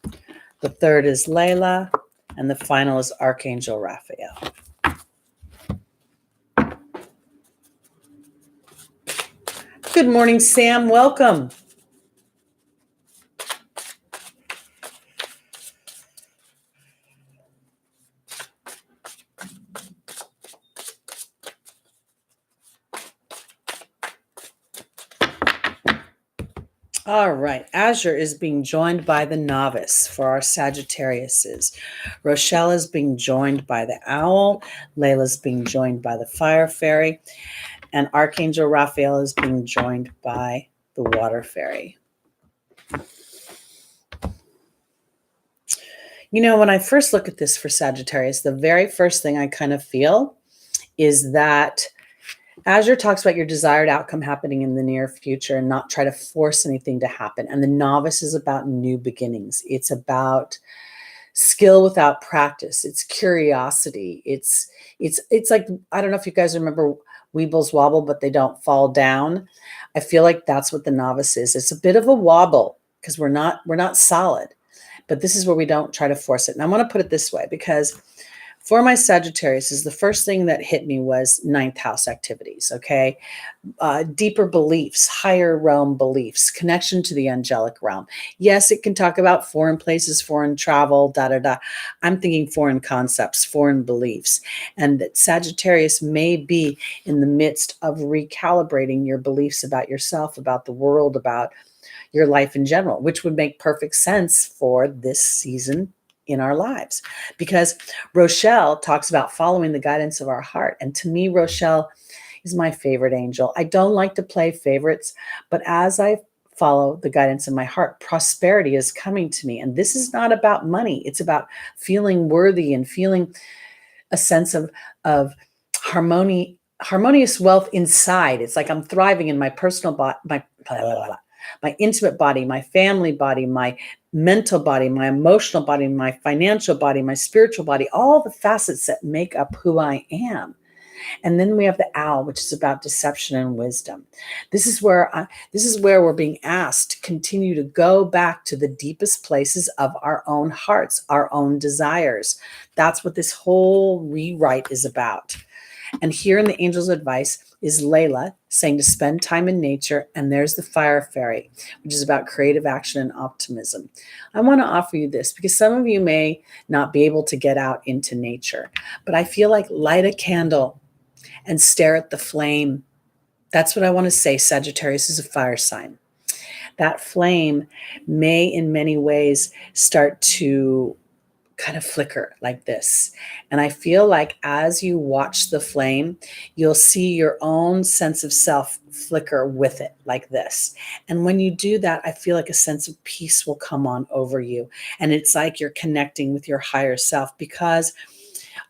The third is Layla. And the final is Archangel Raphael. Good morning, Sam. Welcome. All right. Azure is being joined by the novice for our Sagittariuses. Rochelle is being joined by the owl. Layla's being joined by the fire fairy. And Archangel Raphael is being joined by the water fairy. When I first look at this for Sagittarius, the very first thing I kind of feel is that Azure talks about your desired outcome happening in the near future and not try to force anything to happen. And the novice is about new beginnings. It's about skill without practice. It's curiosity. It's like, I don't know if you guys remember Weebles wobble, but they don't fall down. I feel like that's what the novice is. It's a bit of a wobble because we're not solid, but this is where we don't try to force it. And I want to put it this way, because For my Sagittarius, is the first thing that hit me was ninth house activities, okay? Deeper beliefs, higher realm beliefs, connection to the angelic realm. Yes, it can talk about foreign places, foreign travel, da da da. I'm thinking foreign concepts, foreign beliefs, and that Sagittarius may be in the midst of recalibrating your beliefs about yourself, about the world, about your life in general, which would make perfect sense for this season in our lives. Because Rochelle talks about following the guidance of our heart. And to me, Rochelle is my favorite angel. I don't like to play favorites, but as I follow the guidance of my heart, prosperity is coming to me. And this is not about money. It's about feeling worthy and feeling a sense of harmonious wealth inside. It's like I'm thriving in my personal body, my intimate body, my family body, my mental body, my emotional body, my financial body, my spiritual body, all the facets that make up who I am. And then we have the owl, which is about deception and wisdom. This is where we're being asked to continue to go back to the deepest places of our own hearts, our own desires. That's what this whole rewrite is about. And here in the angel's advice is Layla saying to spend time in nature. And there's the fire fairy, which is about creative action and optimism. I want to offer you this because some of you may not be able to get out into nature, but I feel like light a candle and stare at the flame. That's what I want to say. Sagittarius is a fire sign. That flame may in many ways start to kind of flicker like this. And I feel like as you watch the flame, you'll see your own sense of self flicker with it like this. And when you do that, I feel like a sense of peace will come on over you. And it's like you're connecting with your higher self, because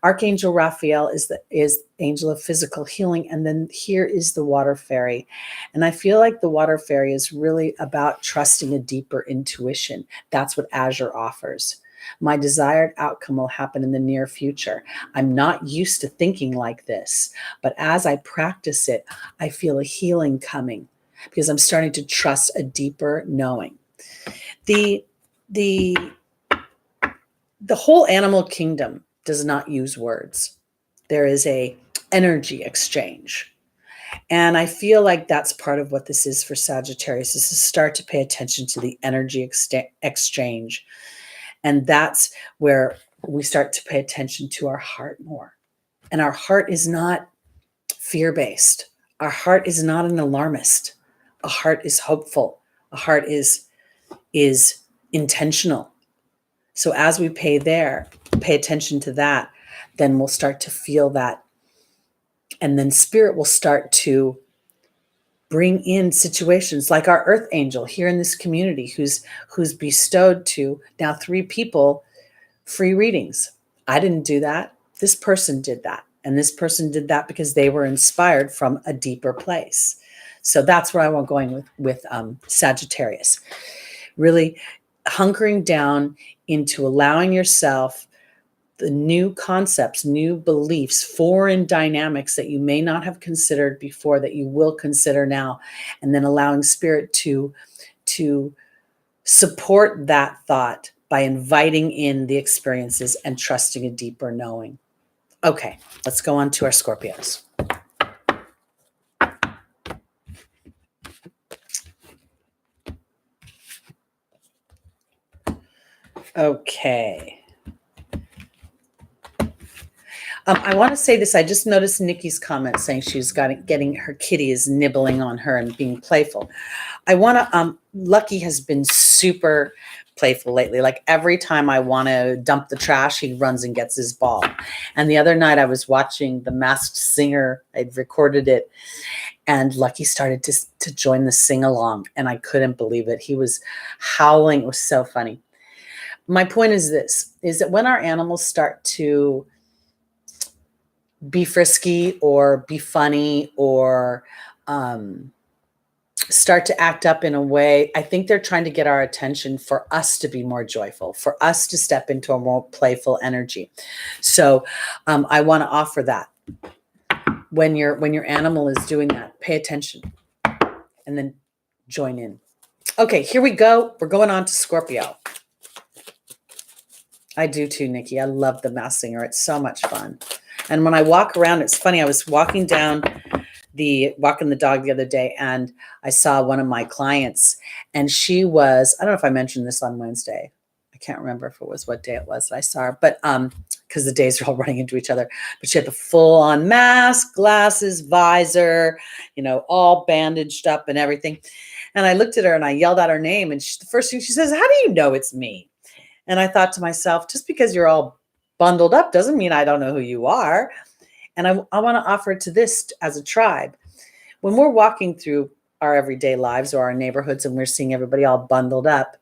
Archangel Raphael is angel of physical healing. And then here is the water fairy. And I feel like the water fairy is really about trusting a deeper intuition. That's what Azure offers. My desired outcome will happen in the near future. I'm not used to thinking like this, but as I practice it, I feel a healing coming because I'm starting to trust a deeper knowing. The whole animal kingdom does not use words. There is a energy exchange. And I feel like that's part of what this is for Sagittarius, is to start to pay attention to the energy exchange. And that's where we start to pay attention to our heart more. And our heart is not fear-based. Our heart is not an alarmist. A heart is hopeful. A heart is intentional. So as we pay attention to that, then we'll start to feel that. And then spirit will start to bring in situations like our earth angel here in this community who's bestowed to now 3 people free readings. I didn't do that. This person did that. And this person did that because they were inspired from a deeper place. So that's where I want going with Sagittarius. Really hunkering down into allowing yourself the new concepts, new beliefs, foreign dynamics that you may not have considered before that you will consider now, and then allowing spirit to support that thought by inviting in the experiences and trusting a deeper knowing. Okay, let's go on to our Scorpios. Okay. I want to say this. I just noticed Nikki's comment saying she's getting her kitty is nibbling on her and being playful. I want to, Lucky has been super playful lately. Like every time I want to dump the trash, he runs and gets his ball. And the other night I was watching The Masked Singer. I'd recorded it and Lucky started to join the sing along. And I couldn't believe it. He was howling. It was so funny. My point is this, is that when our animals start to be frisky or be funny or start to act up in a way, I think they're trying to get our attention for us to be more joyful, for us to step into a more playful energy. So I want to offer that. When your animal is doing that, pay attention and then join in. Okay, here we go. We're going on to Scorpio. I do too, Nikki. I love the Masked Singer. It's so much fun. And when I walk around, it's funny. I was walking the dog the other day, and I saw one of my clients, and she was, I don't know if I mentioned this on Wednesday. I can't remember if it was what day it was that I saw her, but because the days are all running into each other. But she had the full on mask, glasses, visor, all bandaged up and everything. And I looked at her and I yelled out her name, and the first thing she says, "How do you know it's me?" And I thought to myself, just because you're all bundled up doesn't mean I don't know who you are. And I want to offer it to this as a tribe. When we're walking through our everyday lives or our neighborhoods and we're seeing everybody all bundled up,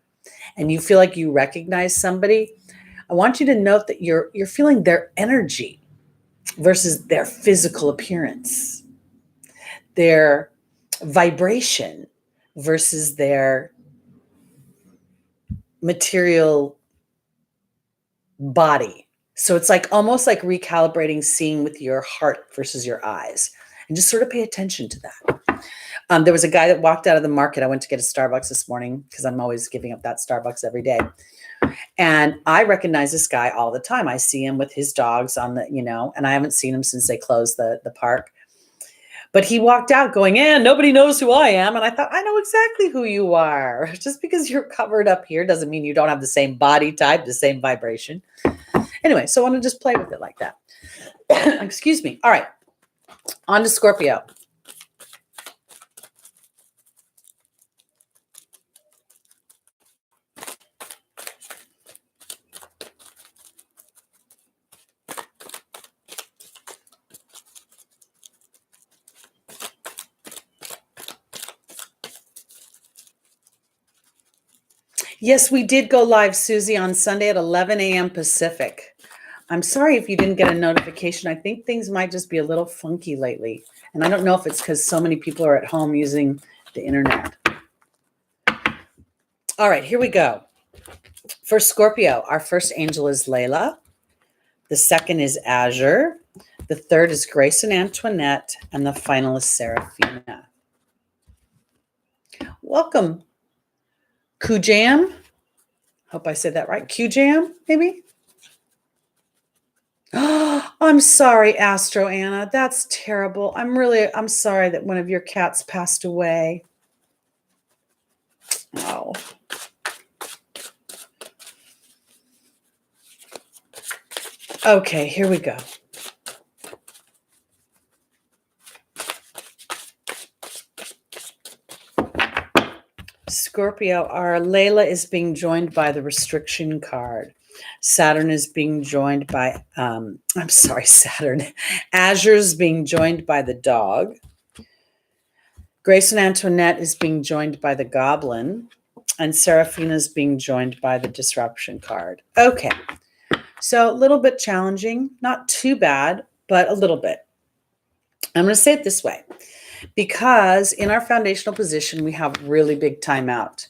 and you feel like you recognize somebody, I want you to note that you're feeling their energy versus their physical appearance, their vibration versus their material body. So it's like almost like recalibrating, seeing with your heart versus your eyes, and just sort of pay attention to that. There was a guy that walked out of the market. I went to get a Starbucks this morning because I'm always giving up that Starbucks every day. And I recognize this guy all the time. I see him with his dogs on the, and I haven't seen him since they closed the park. But he walked out going, nobody knows who I am. And I thought, I know exactly who you are. Just because you're covered up here doesn't mean you don't have the same body type, the same vibration. Anyway, so I want to just play with it like that. Excuse me. All right. On to Scorpio. Yes, we did go live, Susie, on Sunday at 11 a.m. Pacific. I'm sorry if you didn't get a notification. I think things might just be a little funky lately. And I don't know if it's because so many people are at home using the internet. All right, here we go. For Scorpio, our first angel is Layla. The second is Azure. The third is Grace and Antoinette. And the final is Seraphina. Welcome, Kujam. Hope I said that right. Kujam, maybe? Oh, I'm sorry, Astro Anna. That's terrible. I'm sorry that one of your cats passed away. Oh. Okay, here we go. Scorpio, our Layla is being joined by the restriction card. Saturn is being joined by, Saturn. Azure's being joined by the dog. Grace and Antoinette is being joined by the goblin. And Seraphina is being joined by the disruption card. Okay, so a little bit challenging. Not too bad, but a little bit. I'm going to say it this way. Because in our foundational position, we have really big time out.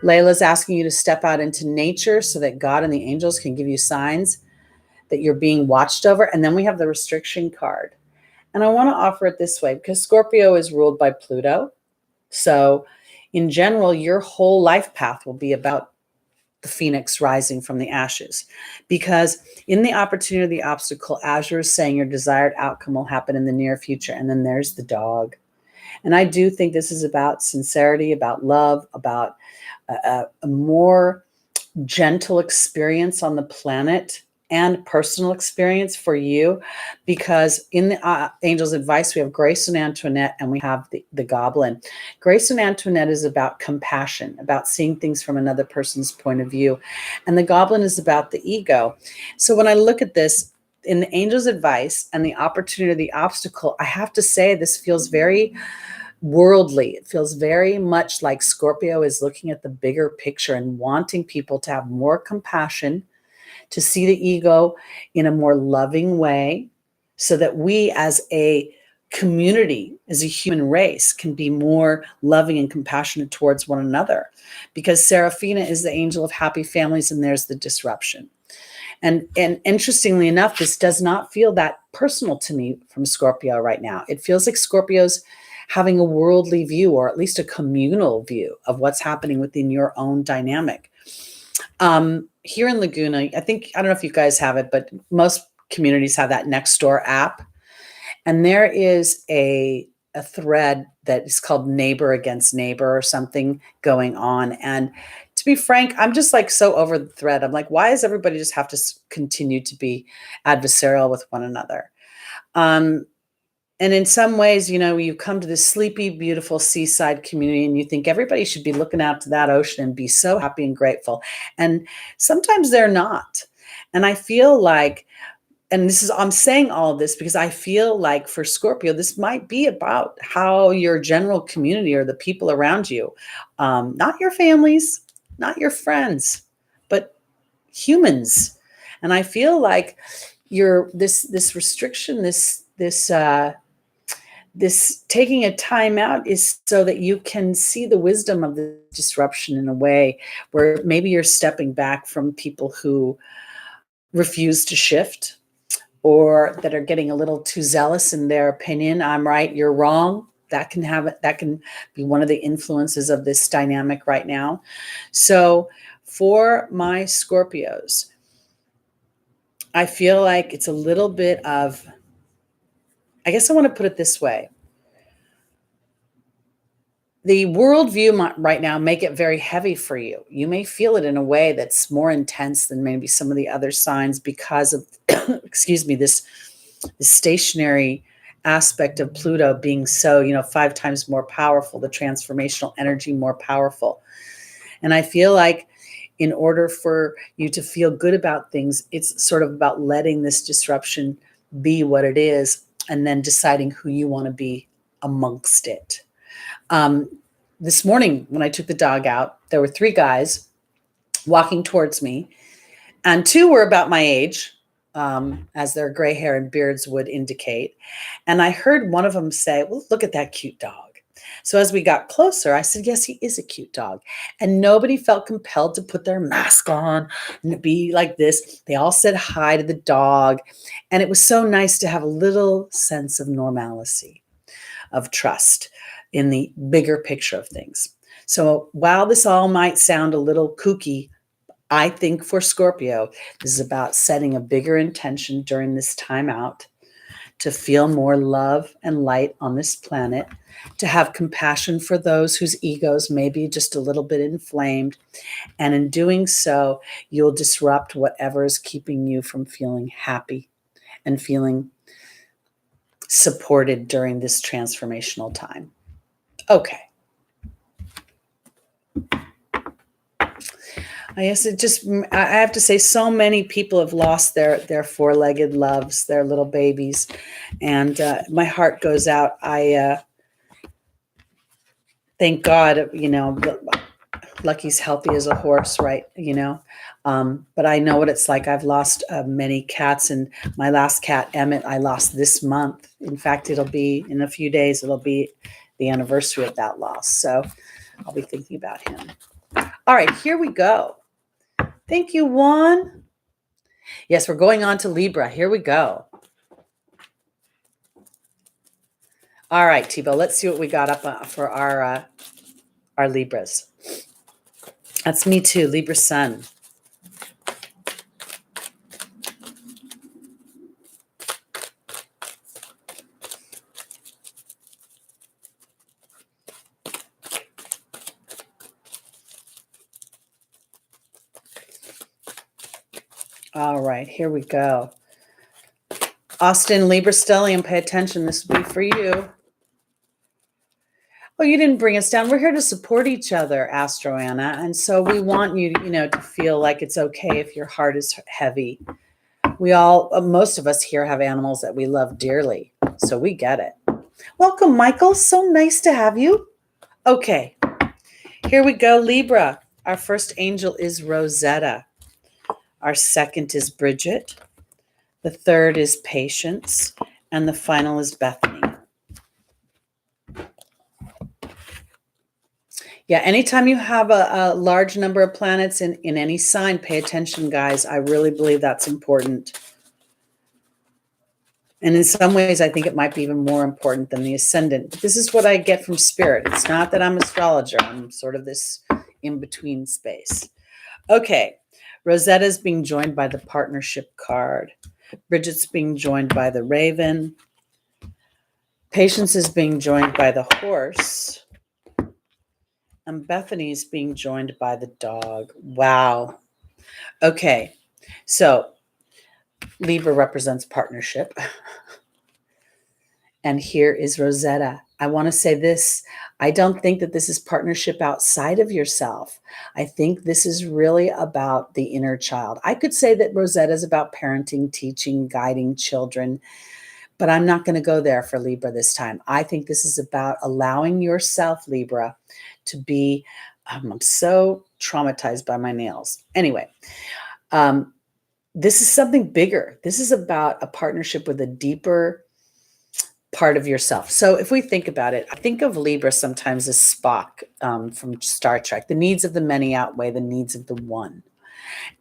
Layla's asking you to step out into nature so that God and the angels can give you signs that you're being watched over. And then we have the restriction card. And I want to offer it this way because Scorpio is ruled by Pluto. So in general, your whole life path will be about the phoenix rising from the ashes. Because in the opportunity, the obstacle, Azure is saying your desired outcome will happen in the near future. And then there's the dog. And I do think this is about sincerity, about love, about a more gentle experience on the planet and personal experience for you. Because in the Angel's Advice, we have Grace and Antoinette, and we have the Goblin. Grace and Antoinette is about compassion, about seeing things from another person's point of view. And the Goblin is about the ego. So when I look at this, in the Angel's Advice and the opportunity, the obstacle, I have to say this feels very worldly. It feels very much like Scorpio is looking at the bigger picture and wanting people to have more compassion, to see the ego in a more loving way, so that we as a community, as a human race, can be more loving and compassionate towards one another. Because Seraphina is the angel of happy families, and there's the disruption. And interestingly enough, this does not feel that personal to me from Scorpio right now. It feels like Scorpio's having a worldly view, or at least a communal view of what's happening within your own dynamic. here in Laguna, I don't know if you guys have it, but most communities have that Nextdoor app. And there is a thread that is called Neighbor Against Neighbor or something going on. And to be frank, I'm just like so over the thread. I'm like, why does everybody just have to continue to be adversarial with one another? And in some ways, you come to this sleepy, beautiful seaside community and you think everybody should be looking out to that ocean and be so happy and grateful. And sometimes they're not. And I feel like, I'm saying all of this because I feel like for Scorpio, this might be about how your general community or the people around you, not your families, not your friends, but humans. And I feel like this restriction, this taking a time out is so that you can see the wisdom of the disruption in a way where maybe you're stepping back from people who refuse to shift, or that are getting a little too zealous in their opinion. I'm right, you're wrong. That can be one of the influences of this dynamic right now. So for my Scorpios, I feel like it's a little bit of, I guess I want to put it this way. The worldview right now may get very heavy for you. You may feel it in a way that's more intense than maybe some of the other signs because of, this stationary aspect of Pluto being so, 5 times more powerful, the transformational energy more powerful. And I feel like in order for you to feel good about things, it's sort of about letting this disruption be what it is and then deciding who you want to be amongst it. This morning when I took the dog out, there were 3 guys walking towards me, and 2 were about my age, as their gray hair and beards would indicate. And I heard one of them say, well, look at that cute dog. So as we got closer, I said, yes, he is a cute dog. And nobody felt compelled to put their mask on and be like this. They all said hi to the dog. And it was so nice to have a little sense of normalcy, of trust in the bigger picture of things. So while this all might sound a little kooky, I think for Scorpio, this is about setting a bigger intention during this time out to feel more love and light on this planet, to have compassion for those whose egos may be just a little bit inflamed. And in doing so, you'll disrupt whatever is keeping you from feeling happy and feeling supported during this transformational time. Okay. I guess I have to say, so many people have lost their 4-legged loves, their little babies. And my heart goes out. I thank God, Lucky's healthy as a horse, right? But I know what it's like. I've lost many cats, and my last cat, Emmett, I lost this month. In fact, it'll be in a few days, it'll be the anniversary of that loss. So I'll be thinking about him. All right, here we go. Thank you, Juan. Yes, we're going on to Libra. Here we go. All right, Thibaut, let's see what we got up for our Libras. That's me too, Libra Sun. All right, here we go. Austin, Libra Stellium, pay attention. This will be for you. Oh, you didn't bring us down. We're here to support each other, Astro Anna. And so we want you, to feel like it's okay if your heart is heavy. We all, most of us here have animals that we love dearly. So we get it. Welcome, Michael. So nice to have you. Okay, here we go, Libra. Our first angel is Rosetta. Our second is Bridget. The third is Patience. And the final is Bethany. Yeah, anytime you have a large number of planets in any sign, pay attention, guys. I really believe that's important. And in some ways, I think it might be even more important than the ascendant. This is what I get from Spirit. It's not that I'm an astrologer. I'm sort of this in-between space. Okay, Rosetta's being joined by the partnership card. Bridget's being joined by the raven. Patience is being joined by the horse. And Bethany's being joined by the dog. Wow. Okay. So Libra represents partnership. And here is Rosetta. I want to say this. I don't think that this is partnership outside of yourself. I think this is really about the inner child. I could say that Rosetta is about parenting, teaching, guiding children, but I'm not going to go there for Libra this time. I think this is about allowing yourself, Libra, to be, I'm so traumatized by my nails. Anyway, this is something bigger. This is about a partnership with a deeper part of yourself. So if we think about it, I think of Libra sometimes as Spock from Star Trek. The needs of the many outweigh the needs of the one.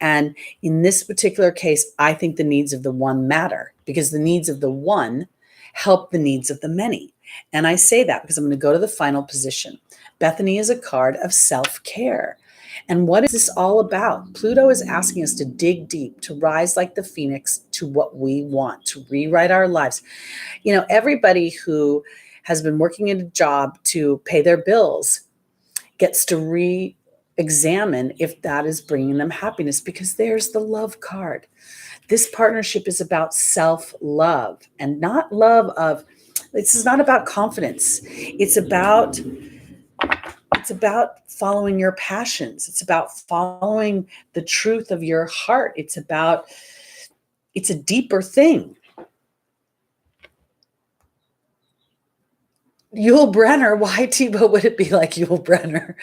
And in this particular case, I think the needs of the one matter because the needs of the one help the needs of the many. And I say that because I'm going to go to the final position. Bethany is a card of self-care. And what is this all about? Pluto is asking us to dig deep, to rise like the phoenix to what we want, to rewrite our lives. You know, everybody who has been working at a job to pay their bills gets to re-examine if that is bringing them happiness, because there's the love card. This partnership is about self-love and not love of, this is not about confidence. It's about following your passions. It's about following the truth of your heart. It's a deeper thing. Yul Brynner, why, Tebow, would it be like Yul Brynner?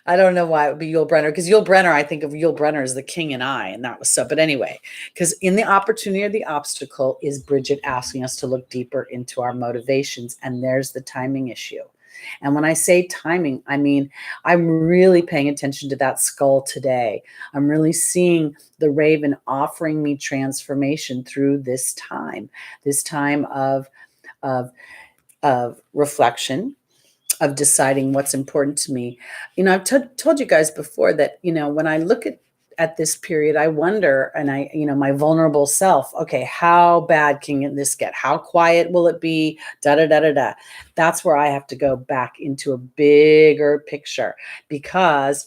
I don't know why it would be Yul Brynner, because Yul Brynner, I think of Yul Brynner as the king and I, and that was so. But anyway, because in the opportunity or the obstacle is Bridget asking us to look deeper into our motivations, and there's the timing issue. And when I say timing, I mean, I'm really paying attention to that skull today. I'm really seeing the raven offering me transformation through this time of reflection, of deciding what's important to me. You know, I've told you guys before that, you know, when I look at this period, I wonder, and my vulnerable self, okay, how bad can this get? How quiet will it be? Da, da, da, da, da. That's where I have to go back into a bigger picture, because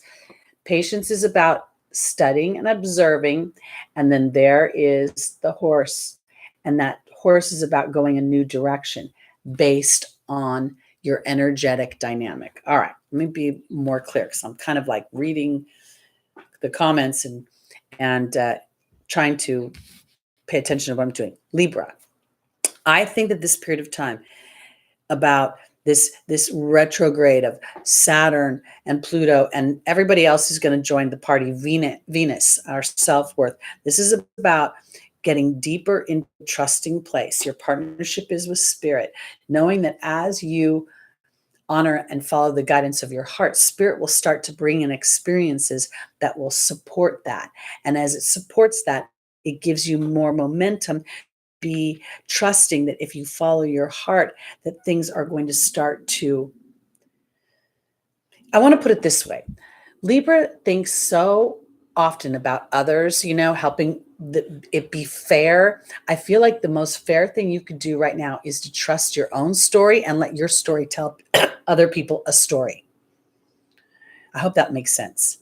patience is about studying and observing. And then there is the horse, and that horse is about going a new direction based on your energetic dynamic. All right, let me be more clear, because I'm kind of like reading the comments and trying to pay attention to what I'm doing. Libra, I think that this period of time about this retrograde of Saturn and Pluto and everybody else who's going to join the party, Venus, our self-worth. This is about getting deeper in trusting place. Your partnership is with spirit, knowing that as you honor and follow the guidance of your heart, spirit will start to bring in experiences that will support that. And as it supports that, it gives you more momentum. Be trusting that if you follow your heart, that things are going to start to, I want to put it this way. Libra thinks so often about others, you know, helping it be fair. I feel like the most fair thing you could do right now is to trust your own story and let your story tell other people a story. I hope that makes sense,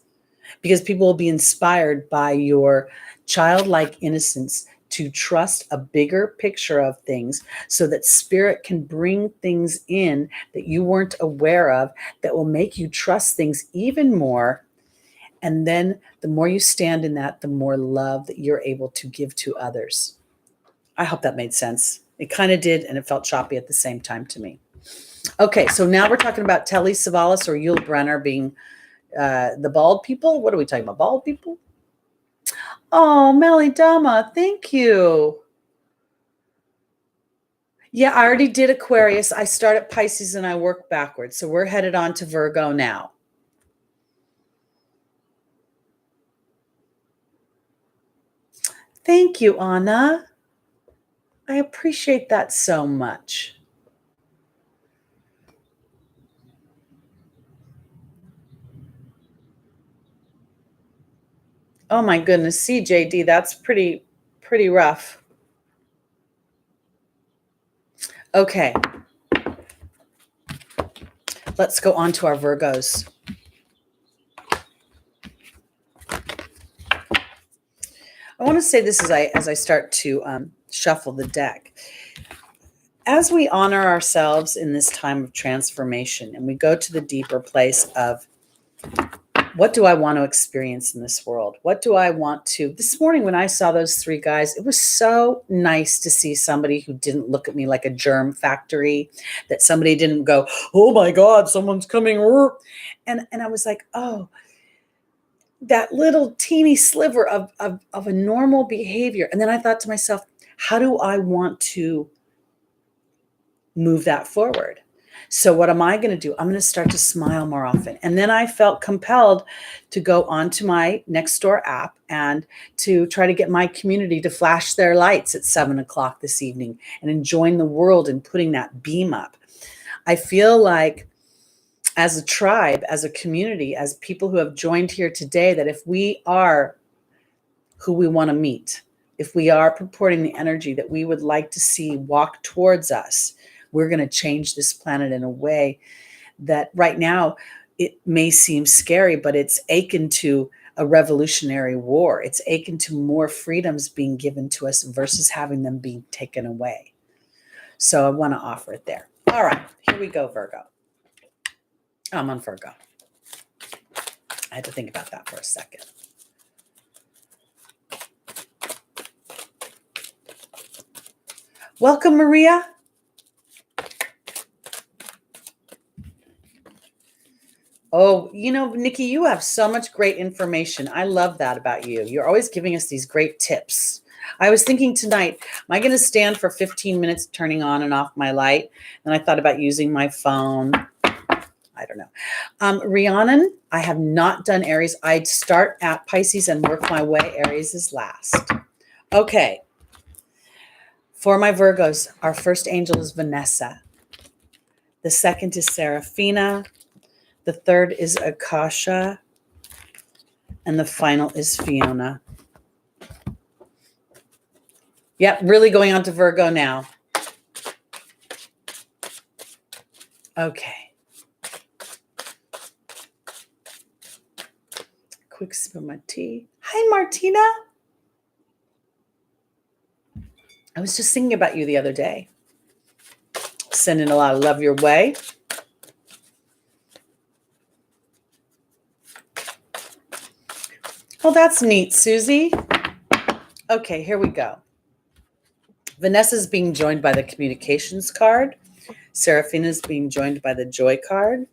because people will be inspired by your childlike innocence to trust a bigger picture of things, so that spirit can bring things in that you weren't aware of that will make you trust things even more. And then the more you stand in that, the more love that you're able to give to others. I hope that made sense. It kind of did, and it felt choppy at the same time to me. Okay, so now we're talking about Telly Savalas or Yul Brynner being the bald people. What are we talking about? Bald people? Oh, Melly Dama, thank you. Yeah, I already did Aquarius. I start at Pisces and I work backwards. So we're headed on to Virgo now. Thank you, Anna. I appreciate that so much. Oh my goodness, CJD, that's pretty rough. Okay. Let's go on to our Virgos. I want to say this as I start to shuffle the deck. As we honor ourselves in this time of transformation and we go to the deeper place of what do I want to experience in this world? What do I want to? This morning when I saw those three guys, it was so nice to see somebody who didn't look at me like a germ factory, that somebody didn't go, oh my God, someone's coming. And I was like, oh, that little teeny sliver of a normal behavior. And then I thought to myself, how do I want to move that forward? So what am I going to do? I'm going to start to smile more often. And then I felt compelled to go onto my Nextdoor app and to try to get my community to flash their lights at 7:00 this evening and enjoying the world and putting that beam up. I feel like as a tribe, as a community, as people who have joined here today, that if we are who we want to meet, if we are purporting the energy that we would like to see walk towards us, we're going to change this planet in a way that right now it may seem scary, but it's akin to a revolutionary war. It's akin to more freedoms being given to us versus having them being taken away. So I want to offer it there. All right, here we go, Virgo. I'm on Virgo. I had to think about that for a second. Welcome, Maria. Oh, Nikki, you have so much great information. I love that about you. You're always giving us these great tips. I was thinking tonight, am I going to stand for 15 minutes turning on and off my light? And I thought about using my phone. I don't know. Rhiannon, I have not done Aries. I'd start at Pisces and work my way. Aries is last. Okay. For my Virgos, our first angel is Vanessa. The second is Seraphina. The third is Akasha. And the final is Fiona. Yep, really going on to Virgo now. Okay. Quick sip of my tea. Hi, Martina. I was just thinking about you the other day. Sending a lot of love your way. Well, that's neat, Susie. Okay, here we go. Vanessa's being joined by the communications card. Seraphina's being joined by the joy card.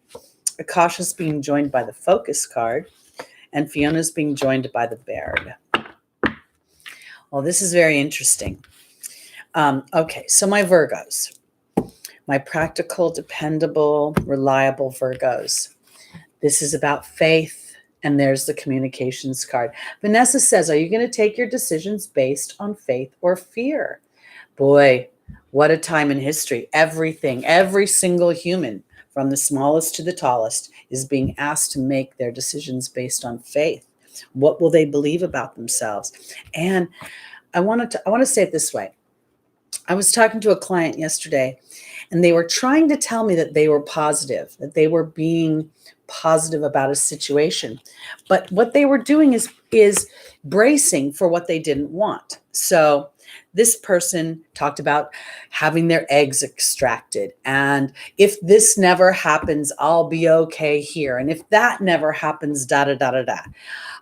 Akasha's being joined by the focus card. And Fiona's being joined by the Baird. Well, this is very interesting. Okay, so my Virgos. My practical, dependable, reliable Virgos. This is about faith. And there's the communications card. Vanessa says, are you going to take your decisions based on faith or fear? Boy, what a time in history. Everything, every single human, from the smallest to the tallest, is being asked to make their decisions based on faith. What will they believe about themselves? And I want to say it this way. I was talking to a client yesterday, and they were trying to tell me that they were positive, that they were being positive about a situation. But what they were doing is bracing for what they didn't want. So this person talked about having their eggs extracted. And if this never happens, I'll be okay here. And if that never happens, da, da, da, da, da.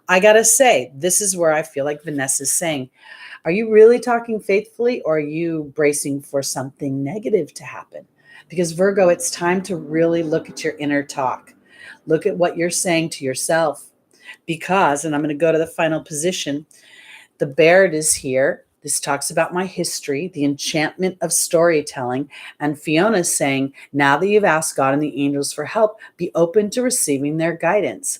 I got to say, this is where I feel like Vanessa's saying, are you really talking faithfully, or are you bracing for something negative to happen? Because Virgo, it's time to really look at your inner talk. Look at what you're saying to yourself. Because, and I'm going to go to the final position, the Baird is here. This talks about my history, the enchantment of storytelling. And Fiona's saying, now that you've asked God and the angels for help, be open to receiving their guidance.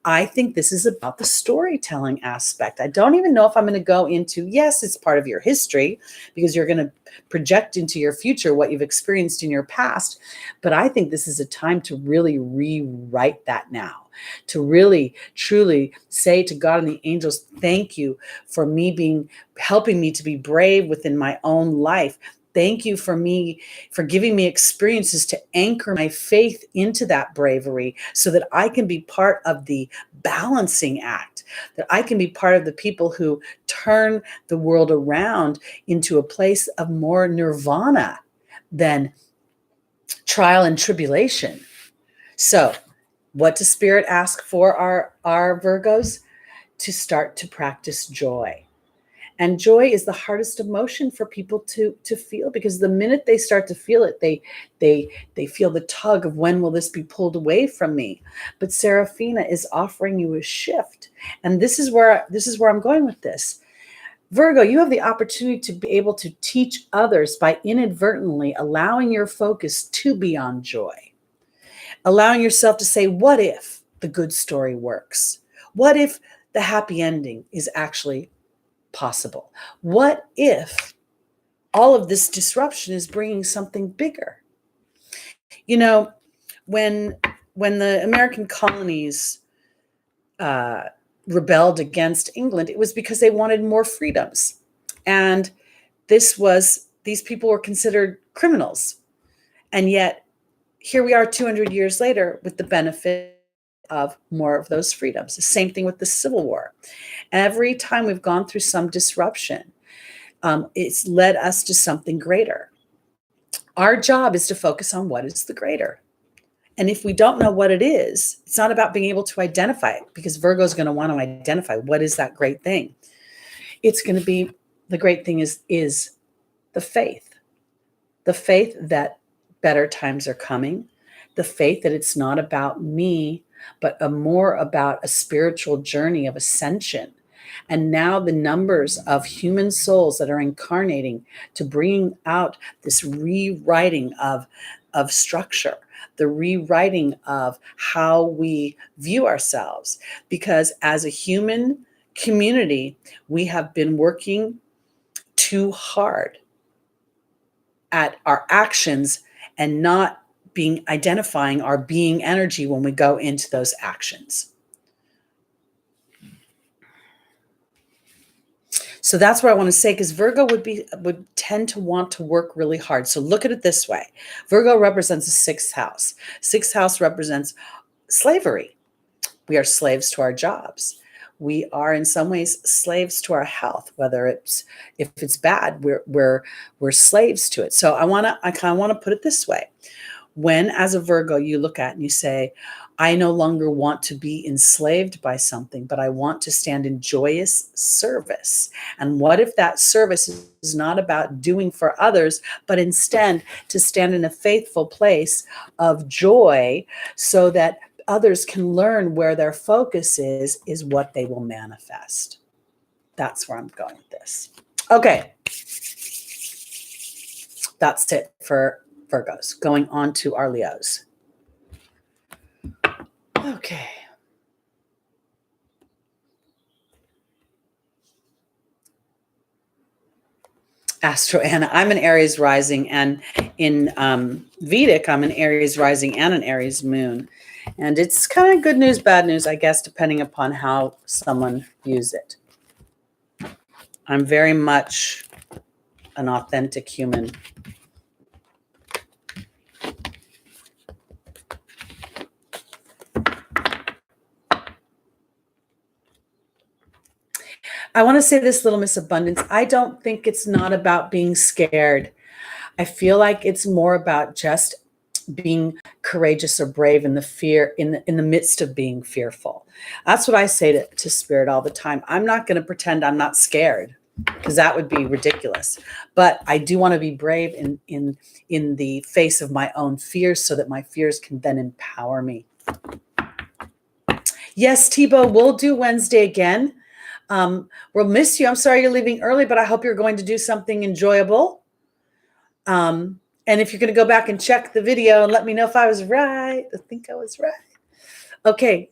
I think this is about the storytelling aspect. I don't even know if I'm going to go into, yes, it's part of your history because you're going to project into your future what you've experienced in your past. But I think this is a time to really rewrite that now. to really, truly say to God and the angels, thank you for helping me to be brave within my own life. Thank you for giving me experiences to anchor my faith into that bravery so that I can be part of the balancing act, that I can be part of the people who turn the world around into a place of more nirvana than trial and tribulation. So, what does Spirit ask for our Virgos? To start to practice joy. And joy is the hardest emotion for people to feel, because the minute they start to feel it, they feel the tug of, when will this be pulled away from me? But Serafina is offering you a shift. And this is where I'm going with this. Virgo, you have the opportunity to be able to teach others by inadvertently allowing your focus to be on joy. Allowing yourself to say, what if the good story works? What if the happy ending is actually possible? What if all of this disruption is bringing something bigger? You know, when the American colonies rebelled against England, it was because they wanted more freedoms. And these people were considered criminals. And yet here we are 200 years later with the benefit of more of those freedoms. The same thing with the Civil War. Every time we've gone through some disruption, it's led us to something greater. Our job is to focus on what is the greater. And if we don't know what it is, it's not about being able to identify it, because Virgo is going to want to identify what is that great thing. It's going to be, the great thing is the faith that better times are coming, the faith that it's not about me, but more about a spiritual journey of ascension. And now the numbers of human souls that are incarnating to bring out this rewriting of structure, the rewriting of how we view ourselves. Because as a human community, we have been working too hard at our actions and not identifying our being energy when we go into those actions. So that's what I want to say, because Virgo would tend to want to work really hard. So look at it this way. Virgo represents the sixth house. Sixth house represents slavery. We are slaves to our jobs. We are in some ways slaves to our health, if it's bad, we're slaves to it. So I kind of want to put it this way. When, as a Virgo, you look at and you say, I no longer want to be enslaved by something, but I want to stand in joyous service. And what if that service is not about doing for others, but instead to stand in a faithful place of joy, so that others can learn where their focus is what they will manifest. That's where I'm going with this. Okay. That's it for Virgos. Going on to our Leos. Okay. Astro Anna. I'm an Aries rising, and in Vedic, I'm an Aries rising and an Aries moon. And it's kind of good news, bad news, I guess, depending upon how someone views it. I'm very much an authentic human. I want to say this, Little Miss Abundance. I don't think it's not about being scared. I feel like it's more about just being courageous or brave in the fear, in the midst of being fearful. That's what I say to Spirit all the time. I'm not going to pretend I'm not scared, because that would be ridiculous. But I do want to be brave in the face of my own fears, so that my fears can then empower me. Yes, Tebow, we'll do Wednesday again. We'll miss you. I'm sorry you're leaving early, but I hope you're going to do something enjoyable. And if you're going to go back and check the video and let me know if I was right, I think I was right. Okay.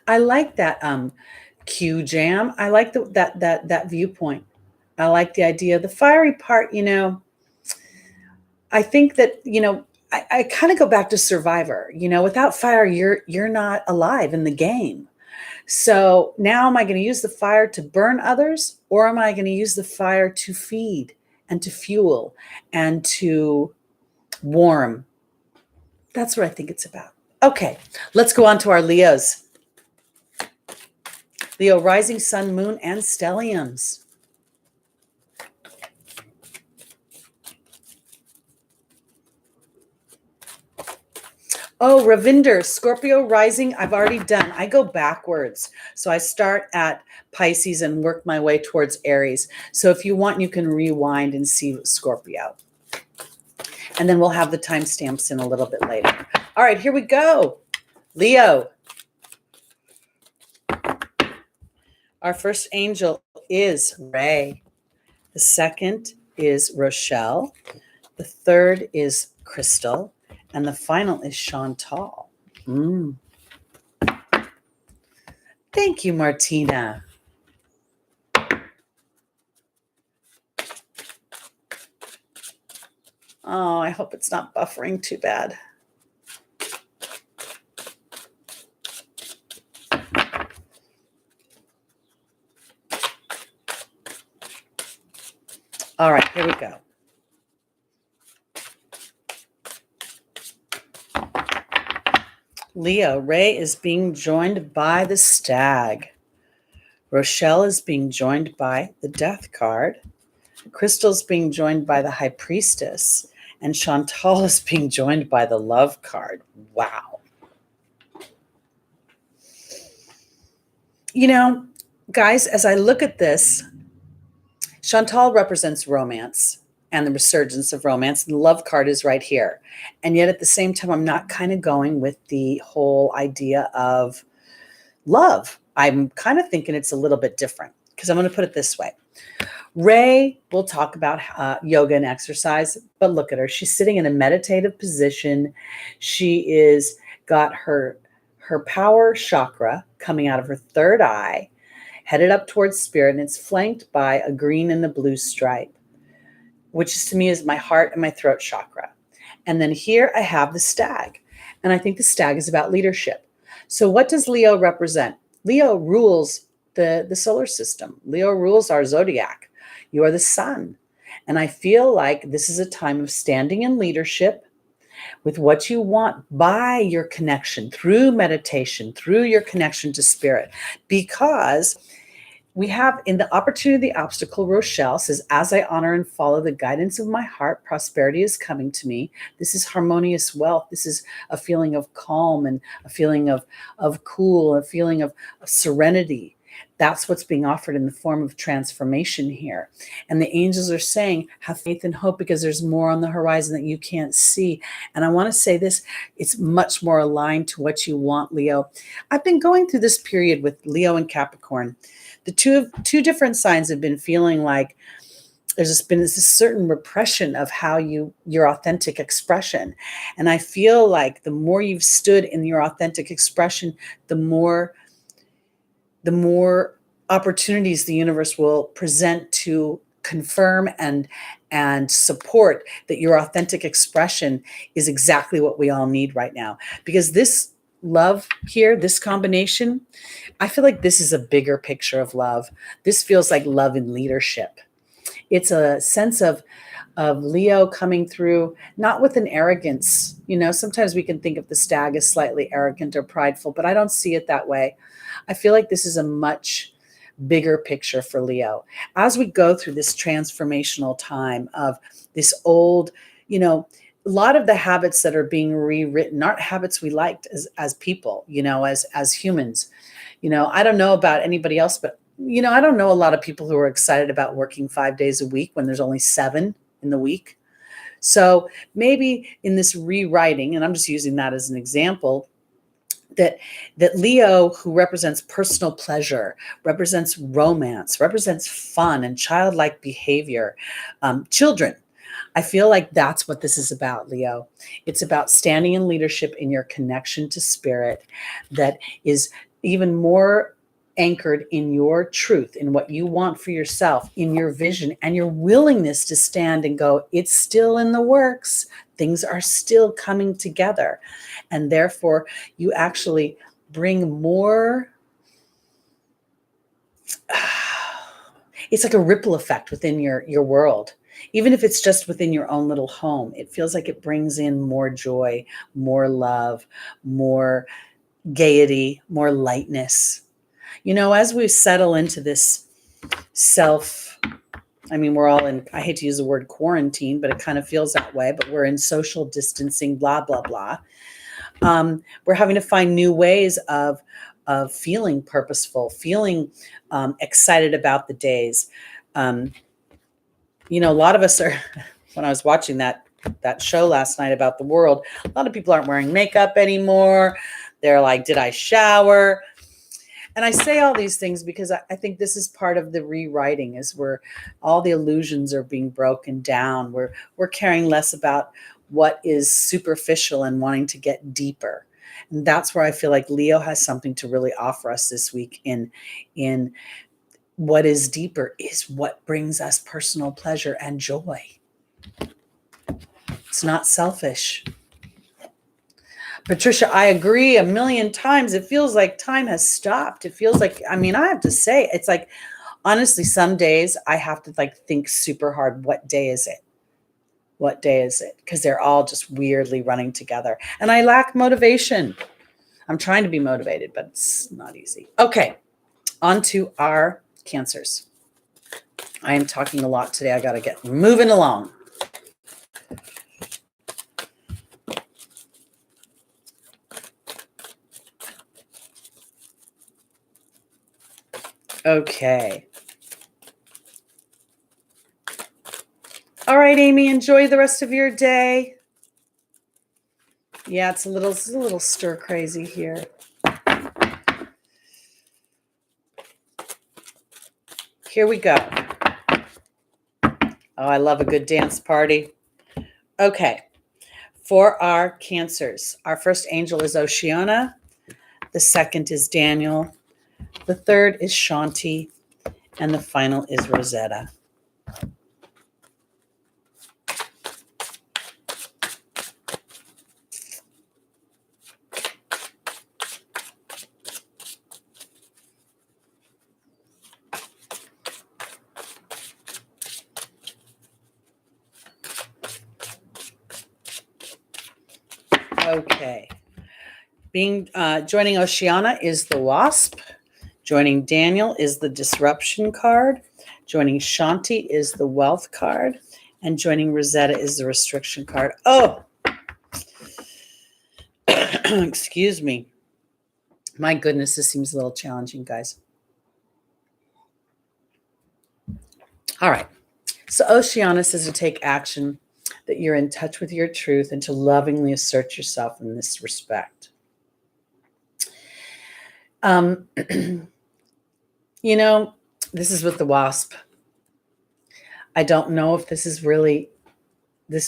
I like that Q jam. I like that viewpoint. I like the idea. The fiery part, I think that, I kind of go back to Survivor. Without fire, you're not alive in the game. So now am I going to use the fire to burn others, or am I going to use the fire to feed and to fuel and to warm? That's what I think it's about. Okay, let's go on to our Leos. Leo, rising sun, moon, and stelliums. Oh, Ravinder, Scorpio rising, I've already done. I go backwards. So I start at Pisces and work my way towards Aries. So if you want, you can rewind and see Scorpio. And then we'll have the timestamps in a little bit later. All right, here we go. Leo. Our first angel is Ray. The second is Rochelle. The third is Crystal. And the final is Chantal. Thank you, Martina. Oh, I hope it's not buffering too bad. All right, here we go. Leo, Ray is being joined by the Stag. Rochelle is being joined by the Death card. Crystal's being joined by the High Priestess. And Chantal is being joined by the Love card. Wow. Guys, as I look at this, Chantal represents romance and the resurgence of romance. And the Love card is right here. And yet at the same time, I'm not kind of going with the whole idea of love. I'm kind of thinking it's a little bit different, because I'm going to put it this way. Ray will talk about yoga and exercise, but look at her. She's sitting in a meditative position. She is got her power chakra coming out of her third eye, headed up towards spirit, and it's flanked by a green and a blue stripe, which is, to me, is my heart and my throat chakra. And then here I have the Stag, and I think the Stag is about leadership. So what does Leo represent? Leo rules the solar system. Leo rules our zodiac. You are the sun. And I feel like this is a time of standing in leadership with what you want by your connection, through meditation, through your connection to spirit. Because we have in the opportunity, the obstacle, Rochelle says, as I honor and follow the guidance of my heart, prosperity is coming to me. This is harmonious wealth. This is a feeling of calm and a feeling of cool, a feeling of serenity. That's what's being offered in the form of transformation here. And the angels are saying, have faith and hope, because there's more on the horizon that you can't see. And I want to say this, it's much more aligned to what you want, Leo. I've been going through this period with Leo and Capricorn. The two different signs have been feeling like there's just been this certain repression of how your authentic expression. And I feel like the more you've stood in your authentic expression, the more opportunities the universe will present to confirm and support that your authentic expression is exactly what we all need right now. Because this love here, this combination, I feel like this is a bigger picture of love. This feels like love in leadership. It's a sense of Leo coming through, not with an arrogance. Sometimes we can think of the Stag as slightly arrogant or prideful, but I don't see it that way. I feel like this is a much bigger picture for Leo. As we go through this transformational time of this old, a lot of the habits that are being rewritten aren't habits we liked as people, as humans. I don't know about anybody else, but, I don't know a lot of people who are excited about working 5 days a week when there's only 7 in the week. So maybe in this rewriting, and I'm just using that as an example, that Leo, who represents personal pleasure, represents romance, represents fun and childlike behavior, children. I feel like that's what this is about, Leo. It's about standing in leadership in your connection to spirit that is even more anchored in your truth, in what you want for yourself, in your vision, and your willingness to stand and go, it's still in the works. Things are still coming together. And therefore, you actually bring more. It's like a ripple effect within your world. Even if it's just within your own little home, it feels like it brings in more joy, more love, more gaiety, more lightness. As we settle into this we're all in, I hate to use the word quarantine, but it kind of feels that way, but we're in social distancing, blah, blah, blah. We're having to find new ways of feeling purposeful, feeling excited about the days. A lot of us are, when I was watching that show last night about the world, a lot of people aren't wearing makeup anymore. They're like, did I shower? And I say all these things because I think this is part of the rewriting, is where all the illusions are being broken down. We're caring less about what is superficial and wanting to get deeper. And that's where I feel like Leo has something to really offer us this week in what is deeper, is what brings us personal pleasure and joy. It's not selfish. Patricia, I agree 1,000,000 times. It feels like time has stopped. It feels like, I have to say, it's like, honestly, some days I have to think super hard. What day is it? What day is it? Because they're all just weirdly running together. And I lack motivation. I'm trying to be motivated, but it's not easy. Okay, on to our Cancers. I am talking a lot today. I got to get moving along. Okay. All right, Amy, enjoy the rest of your day. Yeah, it's a little stir crazy here. Here we go. Oh, I love a good dance party. Okay. For our Cancers, our first angel is Oceana. The second is Daniel. The third is Shanti. And the final is Rosetta. Okay. Joining Oceana is the Wasp. Joining Daniel is the Disruption card. Joining Shanti is the Wealth card. And joining Rosetta is the Restriction card. Oh, excuse me. My goodness, this seems a little challenging, guys. All right. So Oceana says to take action, that you're in touch with your truth, and to lovingly assert yourself in this respect. This is with the Wasp. I don't know if this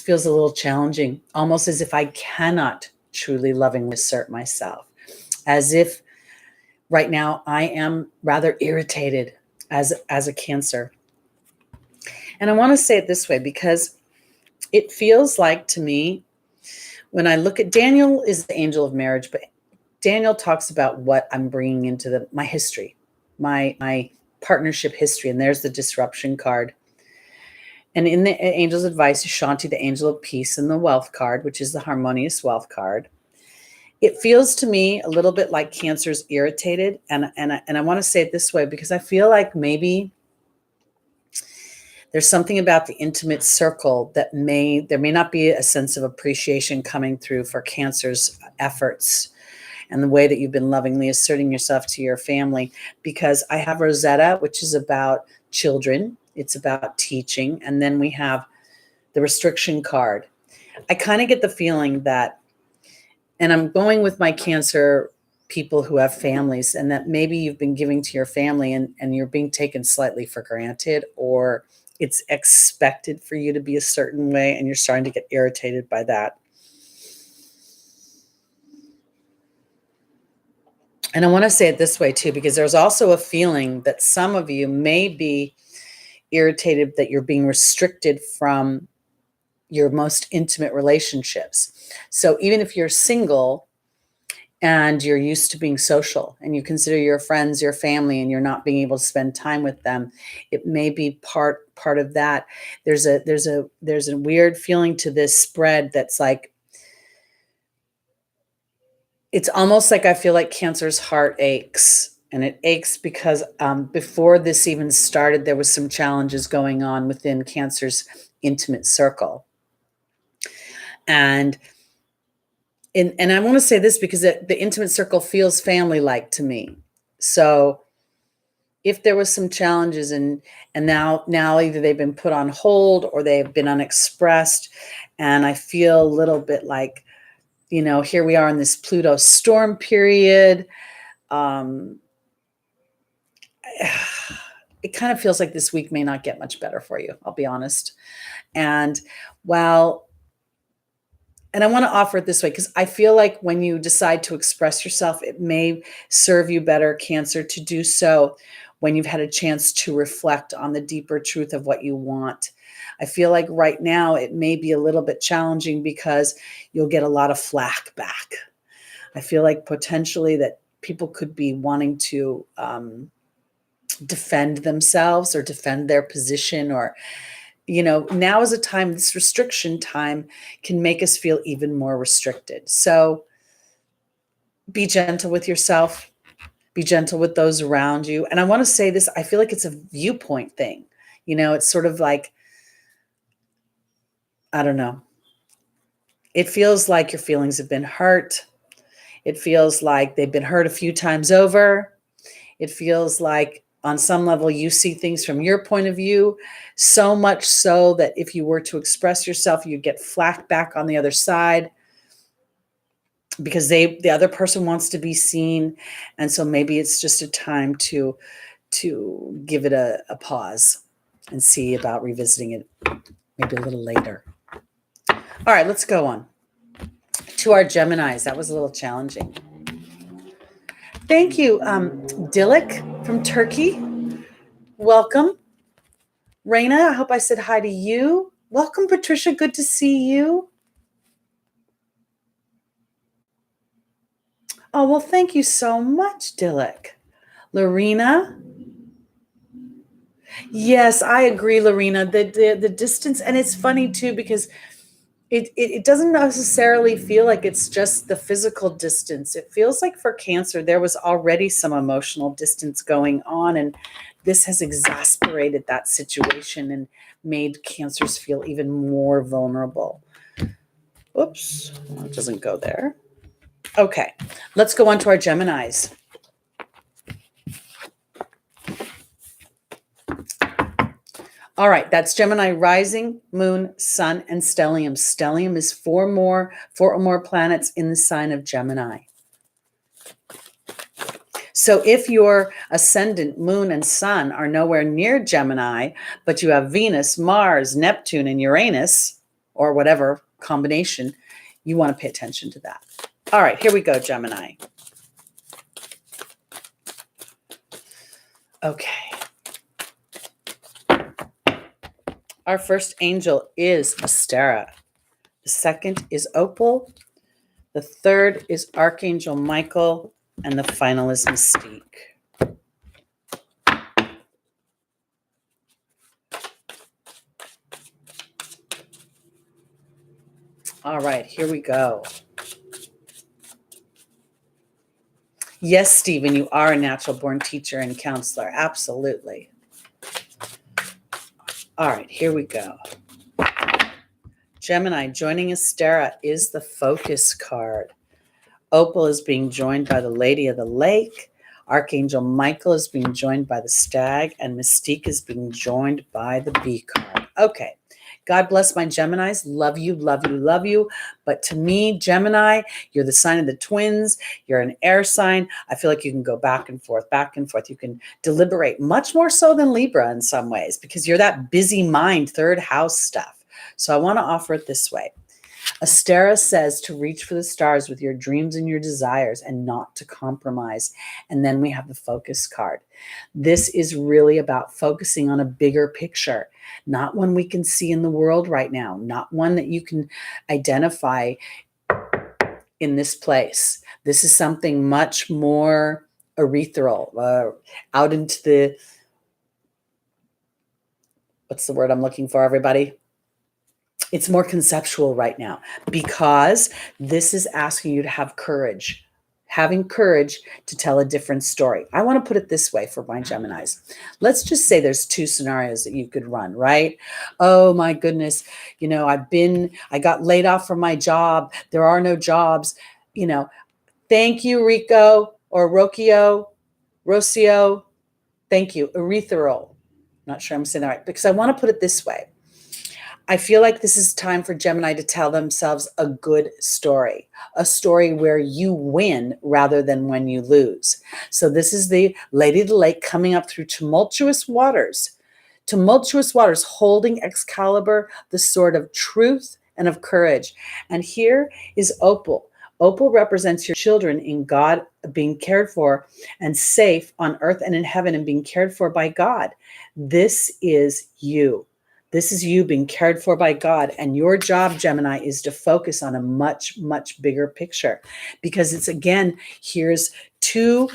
feels a little challenging, almost as if I cannot truly lovingly assert myself, as if right now I am rather irritated as a Cancer. And I want to say it this way because it feels like to me, when I look at Daniel is the angel of marriage, but Daniel talks about what I'm bringing into my history, my partnership history. And there's the Disruption card. And in the angel's advice is Shanti, the angel of peace, and the Wealth card, which is the harmonious wealth card. It feels to me a little bit like Cancer's irritated. And I want to say it this way because I feel like maybe there's something about the intimate circle that there may not be a sense of appreciation coming through for Cancer's efforts and the way that you've been lovingly asserting yourself to your family. Because I have Rosetta, which is about children. It's about teaching. And then we have the Restriction card. I kind of get the feeling that, and I'm going with my Cancer people who have families, and that maybe you've been giving to your family and you're being taken slightly for granted, or it's expected for you to be a certain way, and you're starting to get irritated by that. And I want to say it this way too, because there's also a feeling that some of you may be irritated that you're being restricted from your most intimate relationships. So even if you're single and you're used to being social and you consider your friends your family and you're not being able to spend time with them, it may be part of that. There's a weird feeling to this spread that's like, it's almost like I feel like Cancer's heart aches, and it aches because before this even started, there was some challenges going on within Cancer's intimate circle. And I want to say this because the intimate circle feels family-like to me. So if there was some challenges and now either they've been put on hold or they've been unexpressed, and I feel a little bit like, here we are in this Pluto storm period. It kind of feels like this week may not get much better for you, I'll be honest. And I want to offer it this way because I feel like when you decide to express yourself, it may serve you better, Cancer, to do so when you've had a chance to reflect on the deeper truth of what you want. I feel like right now it may be a little bit challenging because you'll get a lot of flack back. I feel like potentially that people could be wanting to defend themselves or defend their position, or now is a time, this restriction time can make us feel even more restricted. So be gentle with yourself, be gentle with those around you. And I want to say this, I feel like it's a viewpoint thing. It's sort of like, I don't know. It feels like your feelings have been hurt. It feels like they've been hurt a few times over. It feels like on some level, you see things from your point of view, so much so that if you were to express yourself, you get flack back on the other side because the other person wants to be seen. And so maybe it's just a time to give it a pause and see about revisiting it maybe a little later. All right, let's go on to our Geminis. That was a little challenging. Thank you, Dilek from Turkey. Welcome. Raina, I hope I said hi to you. Welcome, Patricia. Good to see you. Oh, well, thank you so much, Dilek. Lorena. Yes, I agree, Lorena. The distance, and it's funny too, because it doesn't necessarily feel like it's just the physical distance. It feels like for Cancer, there was already some emotional distance going on, and this has exasperated that situation and made Cancers feel even more vulnerable. Oops, well, it doesn't go there. Okay, let's go on to our Geminis. All right, that's Gemini rising, moon, sun, and stellium. Stellium is four or more planets in the sign of Gemini. So if your ascendant, moon, and sun are nowhere near Gemini, but you have Venus, Mars, Neptune, and Uranus, or whatever combination, you want to pay attention to that. All right, here we go, Gemini. Okay. Our first angel is Astera. The second is Opal. The third is Archangel Michael. And the final is Mystique. All right, here we go. Yes, Stephen, you are a natural born teacher and counselor. Absolutely. All right, here we go. Gemini, joining Astera is the focus card. Opal is being joined by the Lady of the Lake. Archangel Michael is being joined by the Stag. And Mystique is being joined by the Bee card. Okay. God bless my Geminis. Love you, love you, love you. But to me, Gemini, you're the sign of the twins. You're an air sign. I feel like you can go back and forth, back and forth. You can deliberate much more so than Libra in some ways because you're that busy mind, third house stuff. So I want to offer it this way. Astera says to reach for the stars with your dreams and your desires and not to compromise. And then we have the focus card. This is really about focusing on a bigger picture, not one we can see in the world right now, not one that you can identify in this place. This is something much more ethereal, out into the, what's the word I'm looking for, everybody? It's more conceptual right now because this is asking you to have courage, having courage to tell a different story. I want to put it this way for my Geminis. Let's just say there's two scenarios that you could run, right? Oh my goodness. I got laid off from my job. There are no jobs. Thank you, Rico or Rocio. Thank you. Erythral. Not sure I'm saying that right, because I want to put it this way. I feel like this is time for Gemini to tell themselves a good story, a story where you win rather than when you lose. So this is the Lady of the Lake coming up through tumultuous waters, holding Excalibur, the sword of truth and of courage. And here is Opal. Opal represents your children in God, being cared for and safe on earth and in heaven and being cared for by God. This is you. This is you being cared for by God. And your job, Gemini, is to focus on a much, much bigger picture, because it's, again, here's two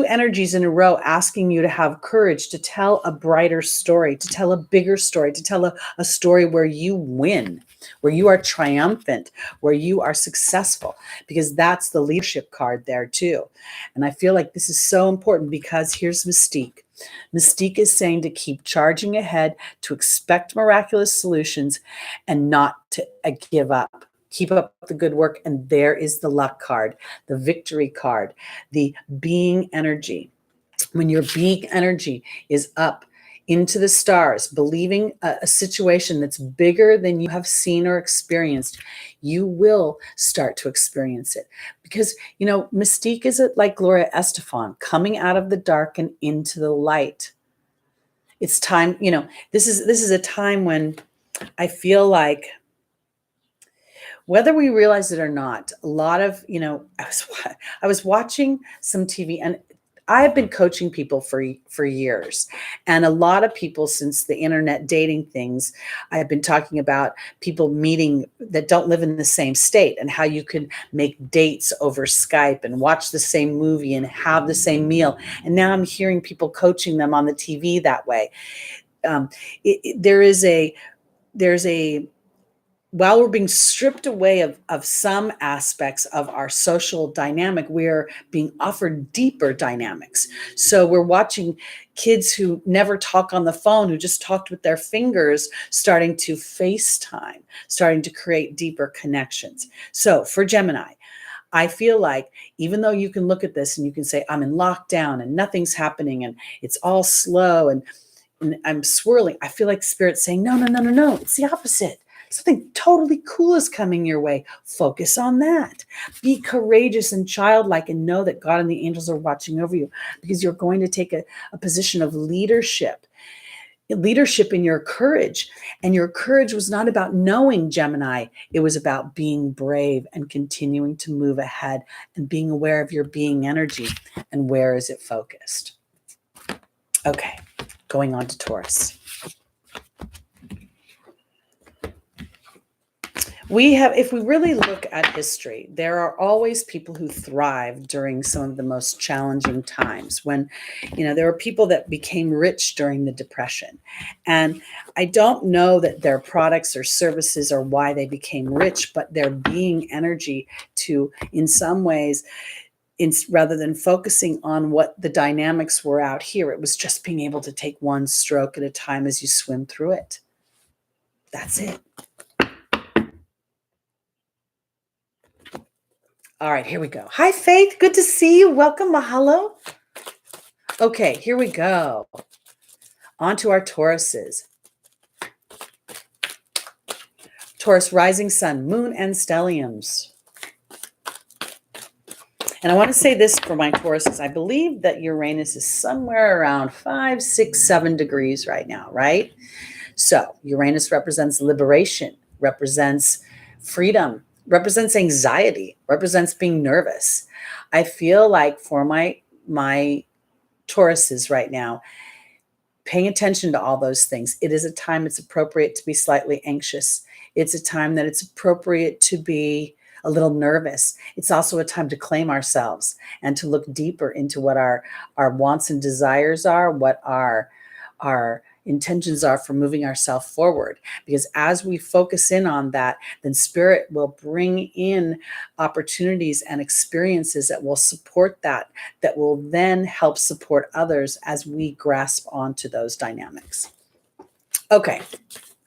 energies in a row asking you to have courage to tell a brighter story, to tell a bigger story, to tell a story where you win, where you are triumphant, where you are successful, because that's the leadership card there too. And I feel like this is so important because here's Mystique. Mystique is saying to keep charging ahead, to expect miraculous solutions, and not to give up. Keep up the good work. And there is the luck card, the victory card, the being energy. When your being energy is up into the stars, believing a situation that's bigger than you have seen or experienced, you will start to experience it. Because, Mystique is like Gloria Estefan, coming out of the dark and into the light. It's time, this is a time when I feel like, whether we realize it or not, a lot of, I was watching some TV, and I've been coaching people for years. And a lot of people, since the internet dating things, I've been talking about people meeting that don't live in the same state, and how you can make dates over Skype and watch the same movie and have the same meal. And now I'm hearing people coaching them on the TV that way. There's a while we're being stripped away of some aspects of our social dynamic, we're being offered deeper dynamics. So we're watching kids who never talk on the phone, who just talked with their fingers, starting to FaceTime, starting to create deeper connections. So for Gemini, I feel like, even though you can look at this and you can say, I'm in lockdown and nothing's happening and it's all slow and I'm swirling, I feel like Spirit's saying, no, it's the opposite. Something totally cool is coming your way. Focus on that. Be courageous and childlike, and know that God and the angels are watching over you, because you're going to take a position of leadership in your courage. And your courage was not about knowing, Gemini. It was about being brave and continuing to move ahead and being aware of your being energy and where is it focused. Okay, going on to Taurus. If we really look at history, there are always people who thrive during some of the most challenging times, when, there were people that became rich during the Depression. And I don't know that their products or services are why they became rich, but their being energy to, in some ways, rather than focusing on what the dynamics were out here, it was just being able to take one stroke at a time as you swim through it. That's it. All right, here we go. Hi, Faith. Good to see you. Welcome. Mahalo. Okay, here we go. On to our Tauruses. Taurus rising sun, moon, and stelliums. And I want to say this for my Tauruses. I believe that Uranus is somewhere around 5, 6, 7 degrees right now, right? So Uranus represents liberation, represents freedom, represents anxiety, represents being nervous. I feel like for my Tauruses right now, paying attention to all those things. It is a time it's appropriate to be slightly anxious. It's a time that it's appropriate to be a little nervous. It's also a time to claim ourselves and to look deeper into what our wants and desires are, what our intentions are for moving ourselves forward. Because as we focus in on that, then spirit will bring in opportunities and experiences that will support that will then help support others as we grasp onto those dynamics. Okay,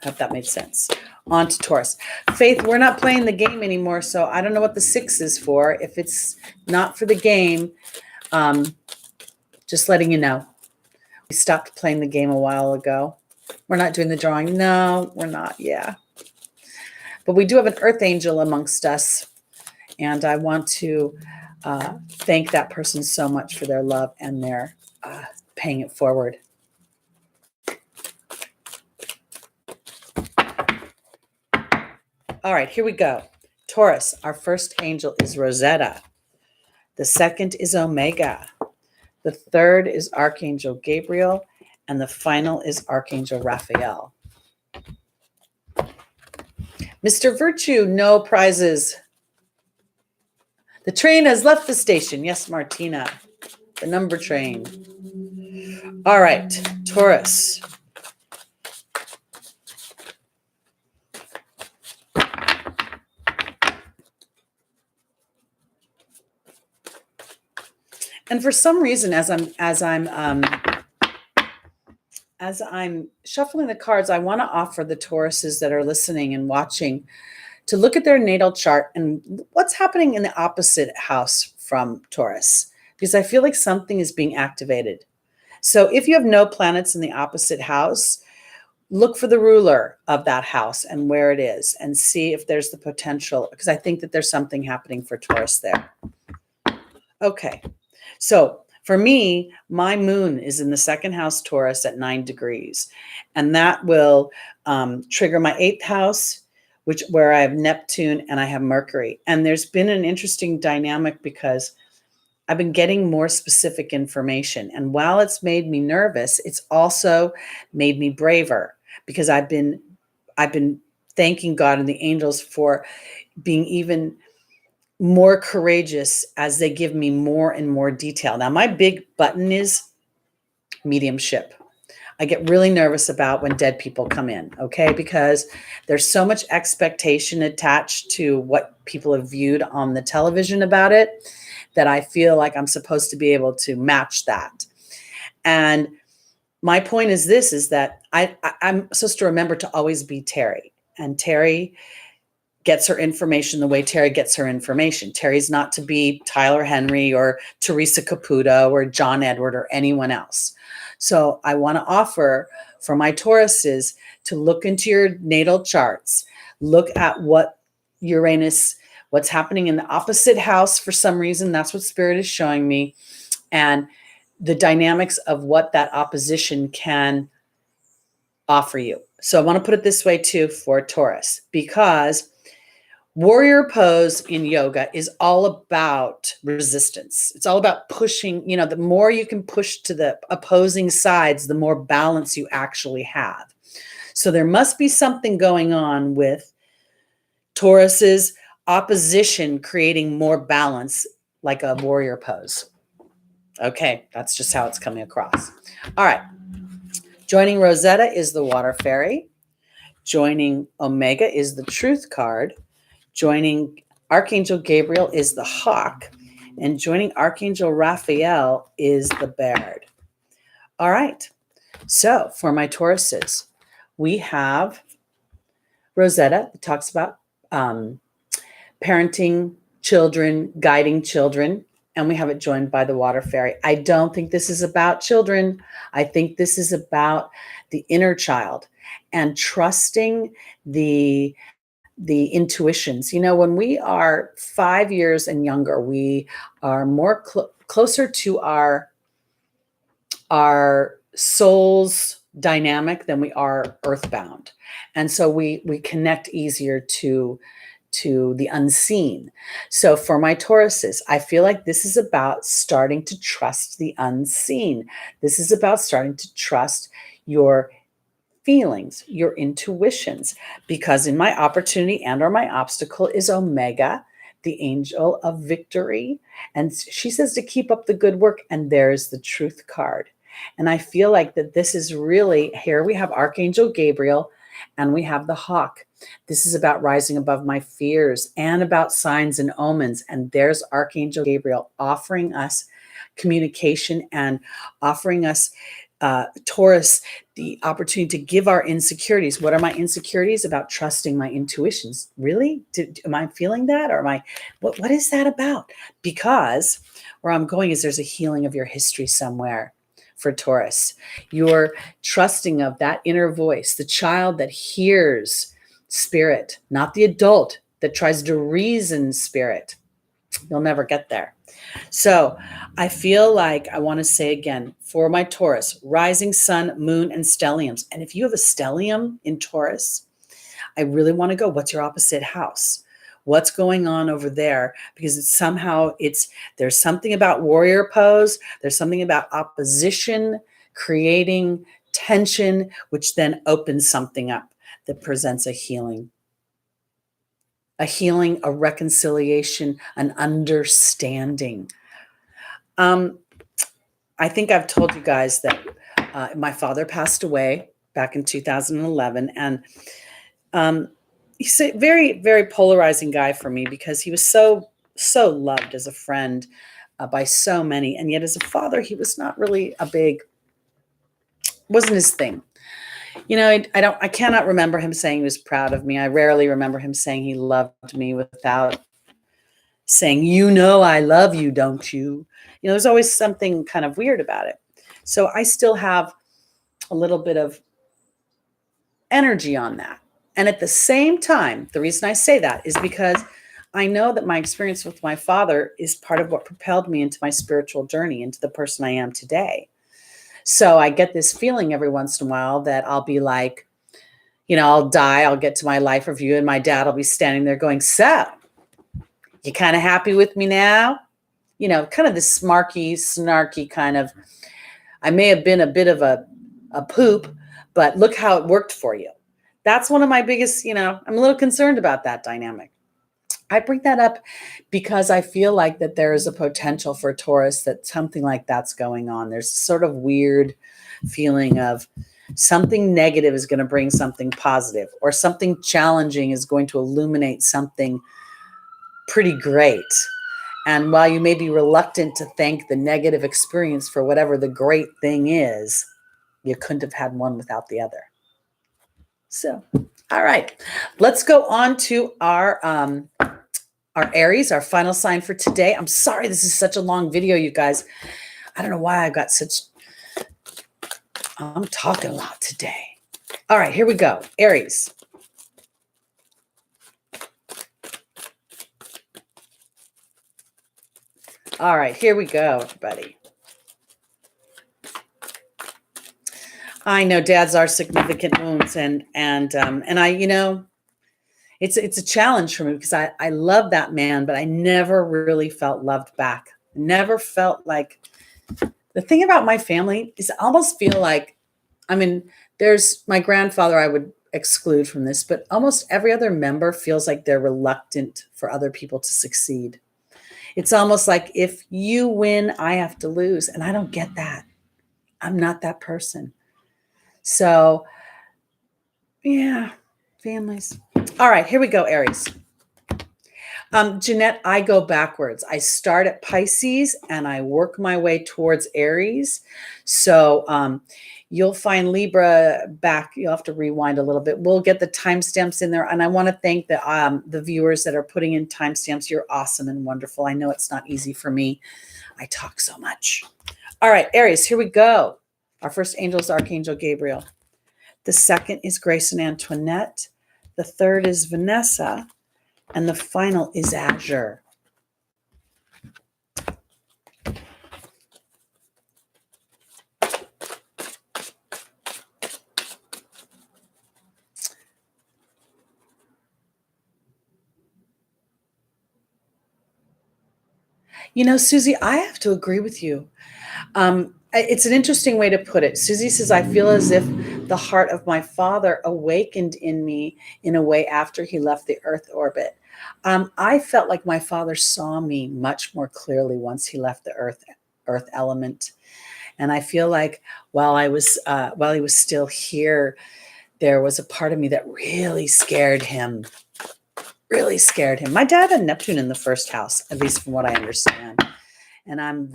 I hope that made sense. On to Taurus. Faith, we're not playing the game anymore, so I don't know what the 6 is for. If it's not for the game, just letting you know. We stopped playing the game a while ago. We're not doing the drawing. No, we're not. Yeah. But we do have an earth angel amongst us. And I want to thank that person so much for their love and their paying it forward. All right, here we go. Taurus, our first angel is Rosetta. The second is Omega. The third is Archangel Gabriel, and the final is Archangel Raphael. Mr. Virtue, no prizes. The train has left the station. Yes, Martina, the number train. All right, Taurus. And for some reason, as I'm shuffling the cards, I want to offer the Tauruses that are listening and watching to look at their natal chart and what's happening in the opposite house from Taurus, because I feel like something is being activated. So if you have no planets in the opposite house, look for the ruler of that house and where it is and see if there's the potential, because I think that there's something happening for Taurus there. Okay. So for me, my moon is in the second house Taurus at 9 degrees, and that will trigger my 8th house, where I have Neptune and I have Mercury. And there's been an interesting dynamic because I've been getting more specific information. And while it's made me nervous, it's also made me braver, because I've been thanking God and the angels for being even more courageous as they give me more and more detail. Now, my big button is mediumship. I get really nervous about when dead people come in, okay? Because there's so much expectation attached to what people have viewed on the television about it that I feel like I'm supposed to be able to match that. And my point is this, is that I'm supposed to remember to always be Teri. And Teri gets her information the way Teri gets her information. Teri's not to be Tyler Henry or Teresa Caputo or John Edward or anyone else. So I want to offer for my Tauruses to look into your natal charts, look at what Uranus, what's happening in the opposite house for some reason. That's what Spirit is showing me. And the dynamics of what that opposition can offer you. So I want to put it this way too for Taurus, because warrior pose in yoga is all about resistance. It's all about pushing, the more you can push to the opposing sides, the more balance you actually have. So there must be something going on with Taurus's opposition creating more balance, like a warrior pose. Okay, that's just how it's coming across. All right. Joining Rosetta is the Water Fairy. Joining Omega is the Truth card. Joining Archangel Gabriel is the Hawk, and joining Archangel Raphael is the Bird. All right. So for my Tauruses, we have Rosetta. It talks about parenting children, guiding children, and we have it joined by the Water Fairy. I don't think this is about children. I think this is about the inner child and trusting the intuitions. When we are 5 years and younger, we are more closer to our soul's dynamic than we are earthbound. And so we connect easier to to the unseen. So for my Tauruses, I feel like this is about starting to trust the unseen. This is about starting to trust your feelings, your intuitions, because in my opportunity and or my obstacle is Omega, the angel of victory. And she says to keep up the good work. And there's the truth card. And I feel like that this is really, here we have Archangel Gabriel and we have the hawk. This is about rising above my fears and about signs and omens. And there's Archangel Gabriel offering us communication and offering us Taurus the opportunity to give our insecurities. What are my insecurities? About trusting my intuitions. Really? Am I feeling that? Or am I, what is that about? Because where I'm going is there's a healing of your history somewhere for Taurus. You're trusting of that inner voice, the child that hears spirit, not the adult that tries to reason spirit. You'll never get there. So I feel like I want to say again, for my Taurus, rising sun, moon, and stelliums. And if you have a stellium in Taurus, I really want to go, what's your opposite house? What's going on over there? Because there's something about warrior pose. There's something about opposition, creating tension, which then opens something up that presents a healing, a reconciliation, an understanding. I think I've told you guys that my father passed away back in 2011. And he's a very, very polarizing guy for me because he was so loved as a friend by so many. And yet as a father, he was not really wasn't his thing. You know, I cannot remember him saying he was proud of me. I rarely remember him saying he loved me without saying, I love you, don't you? You know, there's always something kind of weird about it. So I still have a little bit of energy on that. And at the same time, the reason I say that is because I know that my experience with my father is part of what propelled me into my spiritual journey, into the person I am today. So I get this feeling every once in a while that I'll be like, I'll die, I'll get to my life review, and my dad will be standing there going, so, you kind of happy with me now? Kind of this smarky, snarky kind of, I may have been a bit of a poop, but look how it worked for you. That's one of my biggest, I'm a little concerned about that dynamic. I bring that up because I feel like that there is a potential for Taurus that something like that's going on. There's a sort of weird feeling of something negative is going to bring something positive, or something challenging is going to illuminate something pretty great. And while you may be reluctant to thank the negative experience for whatever the great thing is, you couldn't have had one without the other. So, all right, let's go on to our Aries, our final sign for today. I'm sorry this is such a long video, you guys. I don't know why I'm talking a lot today. All right, here we go. Aries. All right, here we go, everybody. I know dads are significant wounds, and I, it's a challenge for me because I love that man, but I never really felt loved back. Never felt like, the thing about my family is I almost feel like, there's my grandfather I would exclude from this, but almost every other member feels like they're reluctant for other people to succeed. It's almost like if you win, I have to lose. And I don't get that. I'm not that person. So, yeah, families. All right, here we go, Aries. Jeanette, I go backwards. I start at Pisces and I work my way towards Aries. So you'll find Libra back. You'll have to rewind a little bit. We'll get the timestamps in there. And I want to thank the viewers that are putting in timestamps. You're awesome and wonderful. I know it's not easy for me. I talk so much. All right, Aries, here we go. Our first angel is Archangel Gabriel. The second is Grace and Antoinette. The third is Vanessa. And the final is Azure. Susie, I have to agree with you. It's an interesting way to put it. Susie says, I feel as if the heart of my father awakened in me in a way after he left the Earth orbit. I felt like my father saw me much more clearly once he left the Earth element. And I feel like while he was still here, there was a part of me that really scared him. Really scared him. My dad had Neptune in the first house, at least from what I understand. And I'm,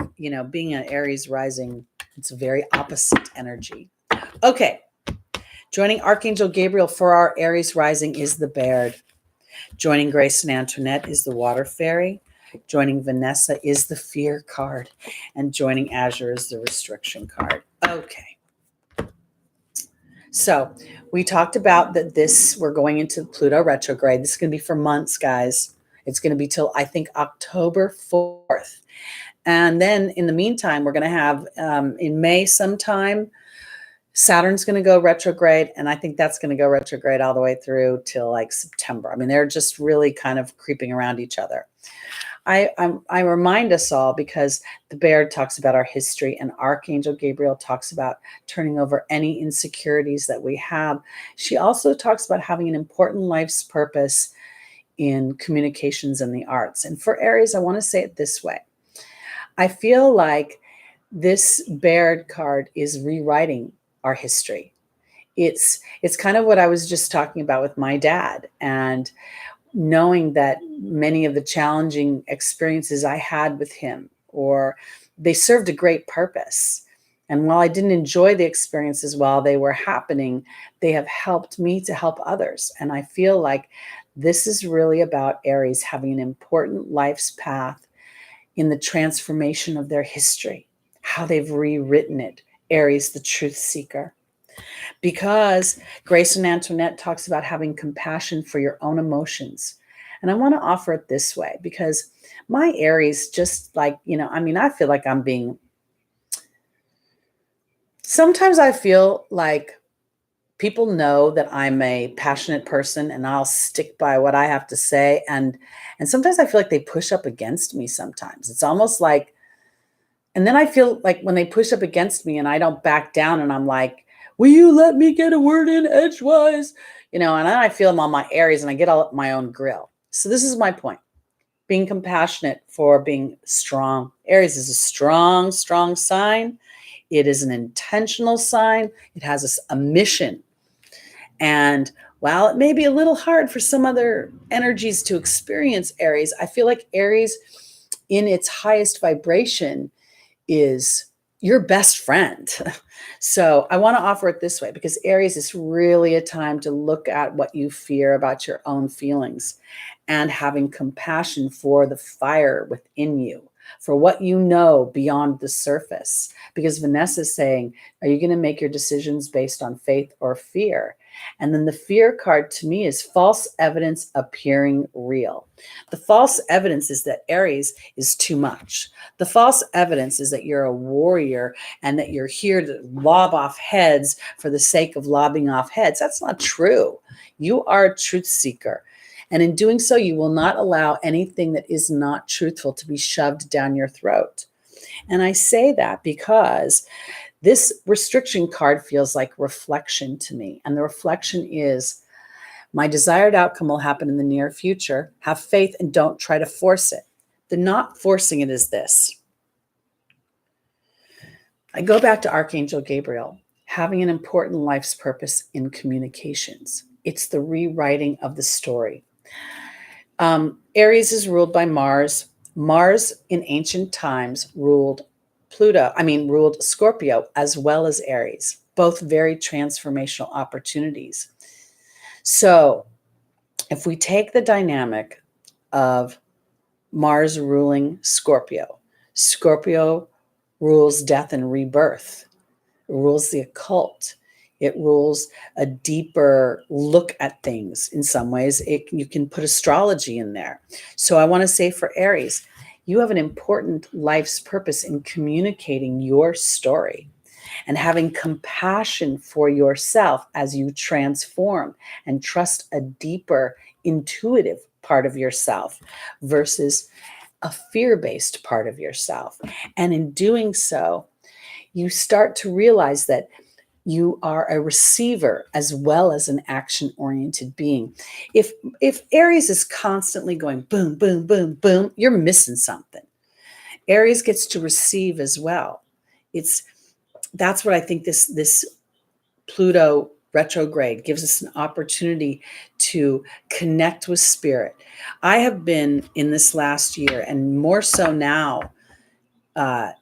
being an Aries rising, it's a very opposite energy. Okay. Joining Archangel Gabriel for our Aries rising is the Baird. Joining Grace and Antoinette is the Water Fairy. Joining Vanessa is the Fear card. And joining Azure is the Restriction card. Okay. So we talked about that we're going into Pluto retrograde. This is going to be for months, guys. It's going to be till, I think, October 4th. And then in the meantime, we're going to have in May sometime, Saturn's going to go retrograde. And I think that's going to go retrograde all the way through till like September. I mean, they're just really kind of creeping around each other. I remind us all because the Baird talks about our history and Archangel Gabriel talks about turning over any insecurities that we have. She also talks about having an important life's purpose in communications and the arts. And for Aries, I want to say it this way. I feel like this Baird card is rewriting our history. It's kind of what I was just talking about with my dad, and knowing that many of the challenging experiences I had with him, or they served a great purpose. And while I didn't enjoy the experiences while they were happening, they have helped me to help others. And I feel like this is really about Aries having an important life's path in the transformation of their history, how they've rewritten it. Aries, the truth seeker. Because Grace and Antoinette talks about having compassion for your own emotions. And I want to offer it this way because my Aries, just like, I feel like sometimes I feel like people know that I'm a passionate person and I'll stick by what I have to say. And sometimes I feel like they push up against me sometimes. It's almost like, and then I feel like when they push up against me and I don't back down and I'm like, will you let me get a word in edgewise? And then I feel them on my Aries and I get all my own grill. So this is my point. Being compassionate for being strong. Aries is a strong, strong sign. It is an intentional sign. It has a mission. And while it may be a little hard for some other energies to experience Aries, I feel like Aries in its highest vibration is your best friend. So I want to offer it this way because Aries is really a time to look at what you fear about your own feelings and having compassion for the fire within you, for what you know beyond the surface. Because Vanessa's saying, are you going to make your decisions based on faith or fear? And then the fear card to me is false evidence appearing real. The false evidence is that Aries is too much. The false evidence is that you're a warrior and that you're here to lob off heads for the sake of lobbing off heads. That's not true. You are a truth seeker. And in doing so, you will not allow anything that is not truthful to be shoved down your throat. And I say that because this restriction card feels like reflection to me. And the reflection is my desired outcome will happen in the near future. Have faith and don't try to force it. The not forcing it is this. I go back to Archangel Gabriel, having an important life's purpose in communications. It's the rewriting of the story. Aries is ruled by Mars. Mars in ancient times ruled Scorpio as well as Aries, both very transformational opportunities. So if we take the dynamic of Mars ruling Scorpio, Scorpio rules death and rebirth. It rules the occult. It rules a deeper look at things. In some ways, you can put astrology in there. So I want to say for Aries, you have an important life's purpose in communicating your story and having compassion for yourself as you transform and trust a deeper intuitive part of yourself versus a fear-based part of yourself. And in doing so, you start to realize that you are a receiver as well as an action-oriented being. If Aries is constantly going boom, boom, boom, boom, you're missing something. Aries gets to receive as well. That's what I think this Pluto retrograde gives us an opportunity to connect with spirit. I have been in this last year, and more so now,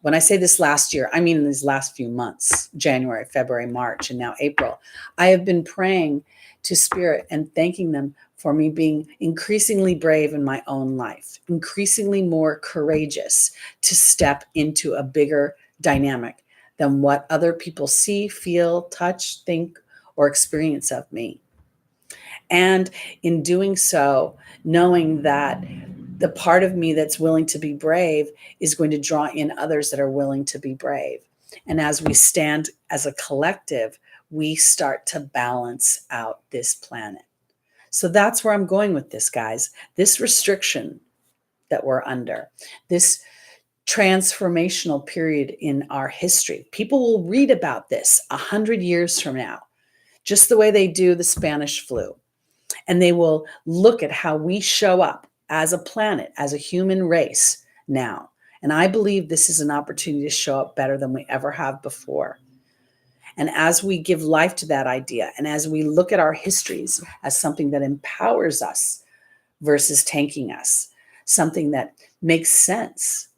when I say this last year, I mean in these last few months, January, February, March, and now April, I have been praying to spirit and thanking them for me being increasingly brave in my own life, increasingly more courageous to step into a bigger dynamic than what other people see, feel, touch, think, or experience of me. And in doing so, knowing that the part of me that's willing to be brave is going to draw in others that are willing to be brave. And as we stand as a collective, we start to balance out this planet. So that's where I'm going with this, guys. This restriction that we're under, this transformational period in our history. People will read about this 100 years from now, just the way they do the Spanish flu. And they will look at how we show up as a planet, as a human race now. And I believe this is an opportunity to show up better than we ever have before. And as we give life to that idea, and as we look at our histories as something that empowers us versus tanking us, something that makes sense,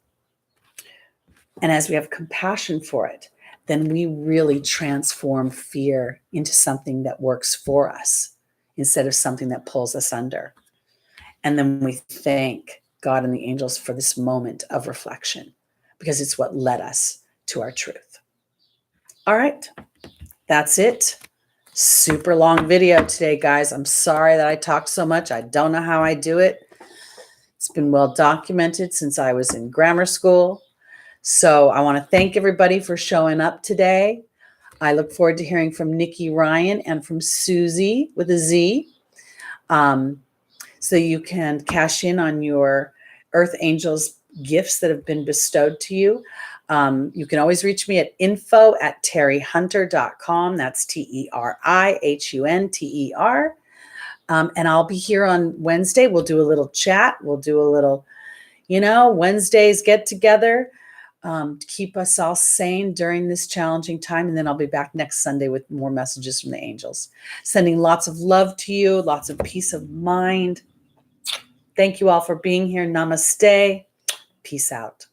and as we have compassion for it, then we really transform fear into something that works for us instead of something that pulls us under. And then we thank God and the angels for this moment of reflection, because it's what led us to our truth. All right, that's it. Super long video today, guys. I'm sorry that I talk so much. I don't know how I do it. It's been well documented since I was in grammar school. So I want to thank everybody for showing up today. I look forward to hearing from Nikki Ryan and from Susie with a Z. So you can cash in on your Earth Angels gifts that have been bestowed to you. You can always reach me at info@terihunter.com. That's TERIHUNTER. And I'll be here on Wednesday. We'll do a little chat. We'll do a little, Wednesdays get together to keep us all sane during this challenging time. And then I'll be back next Sunday with more messages from the angels. Sending lots of love to you, lots of peace of mind. Thank you all for being here. Namaste. Peace out.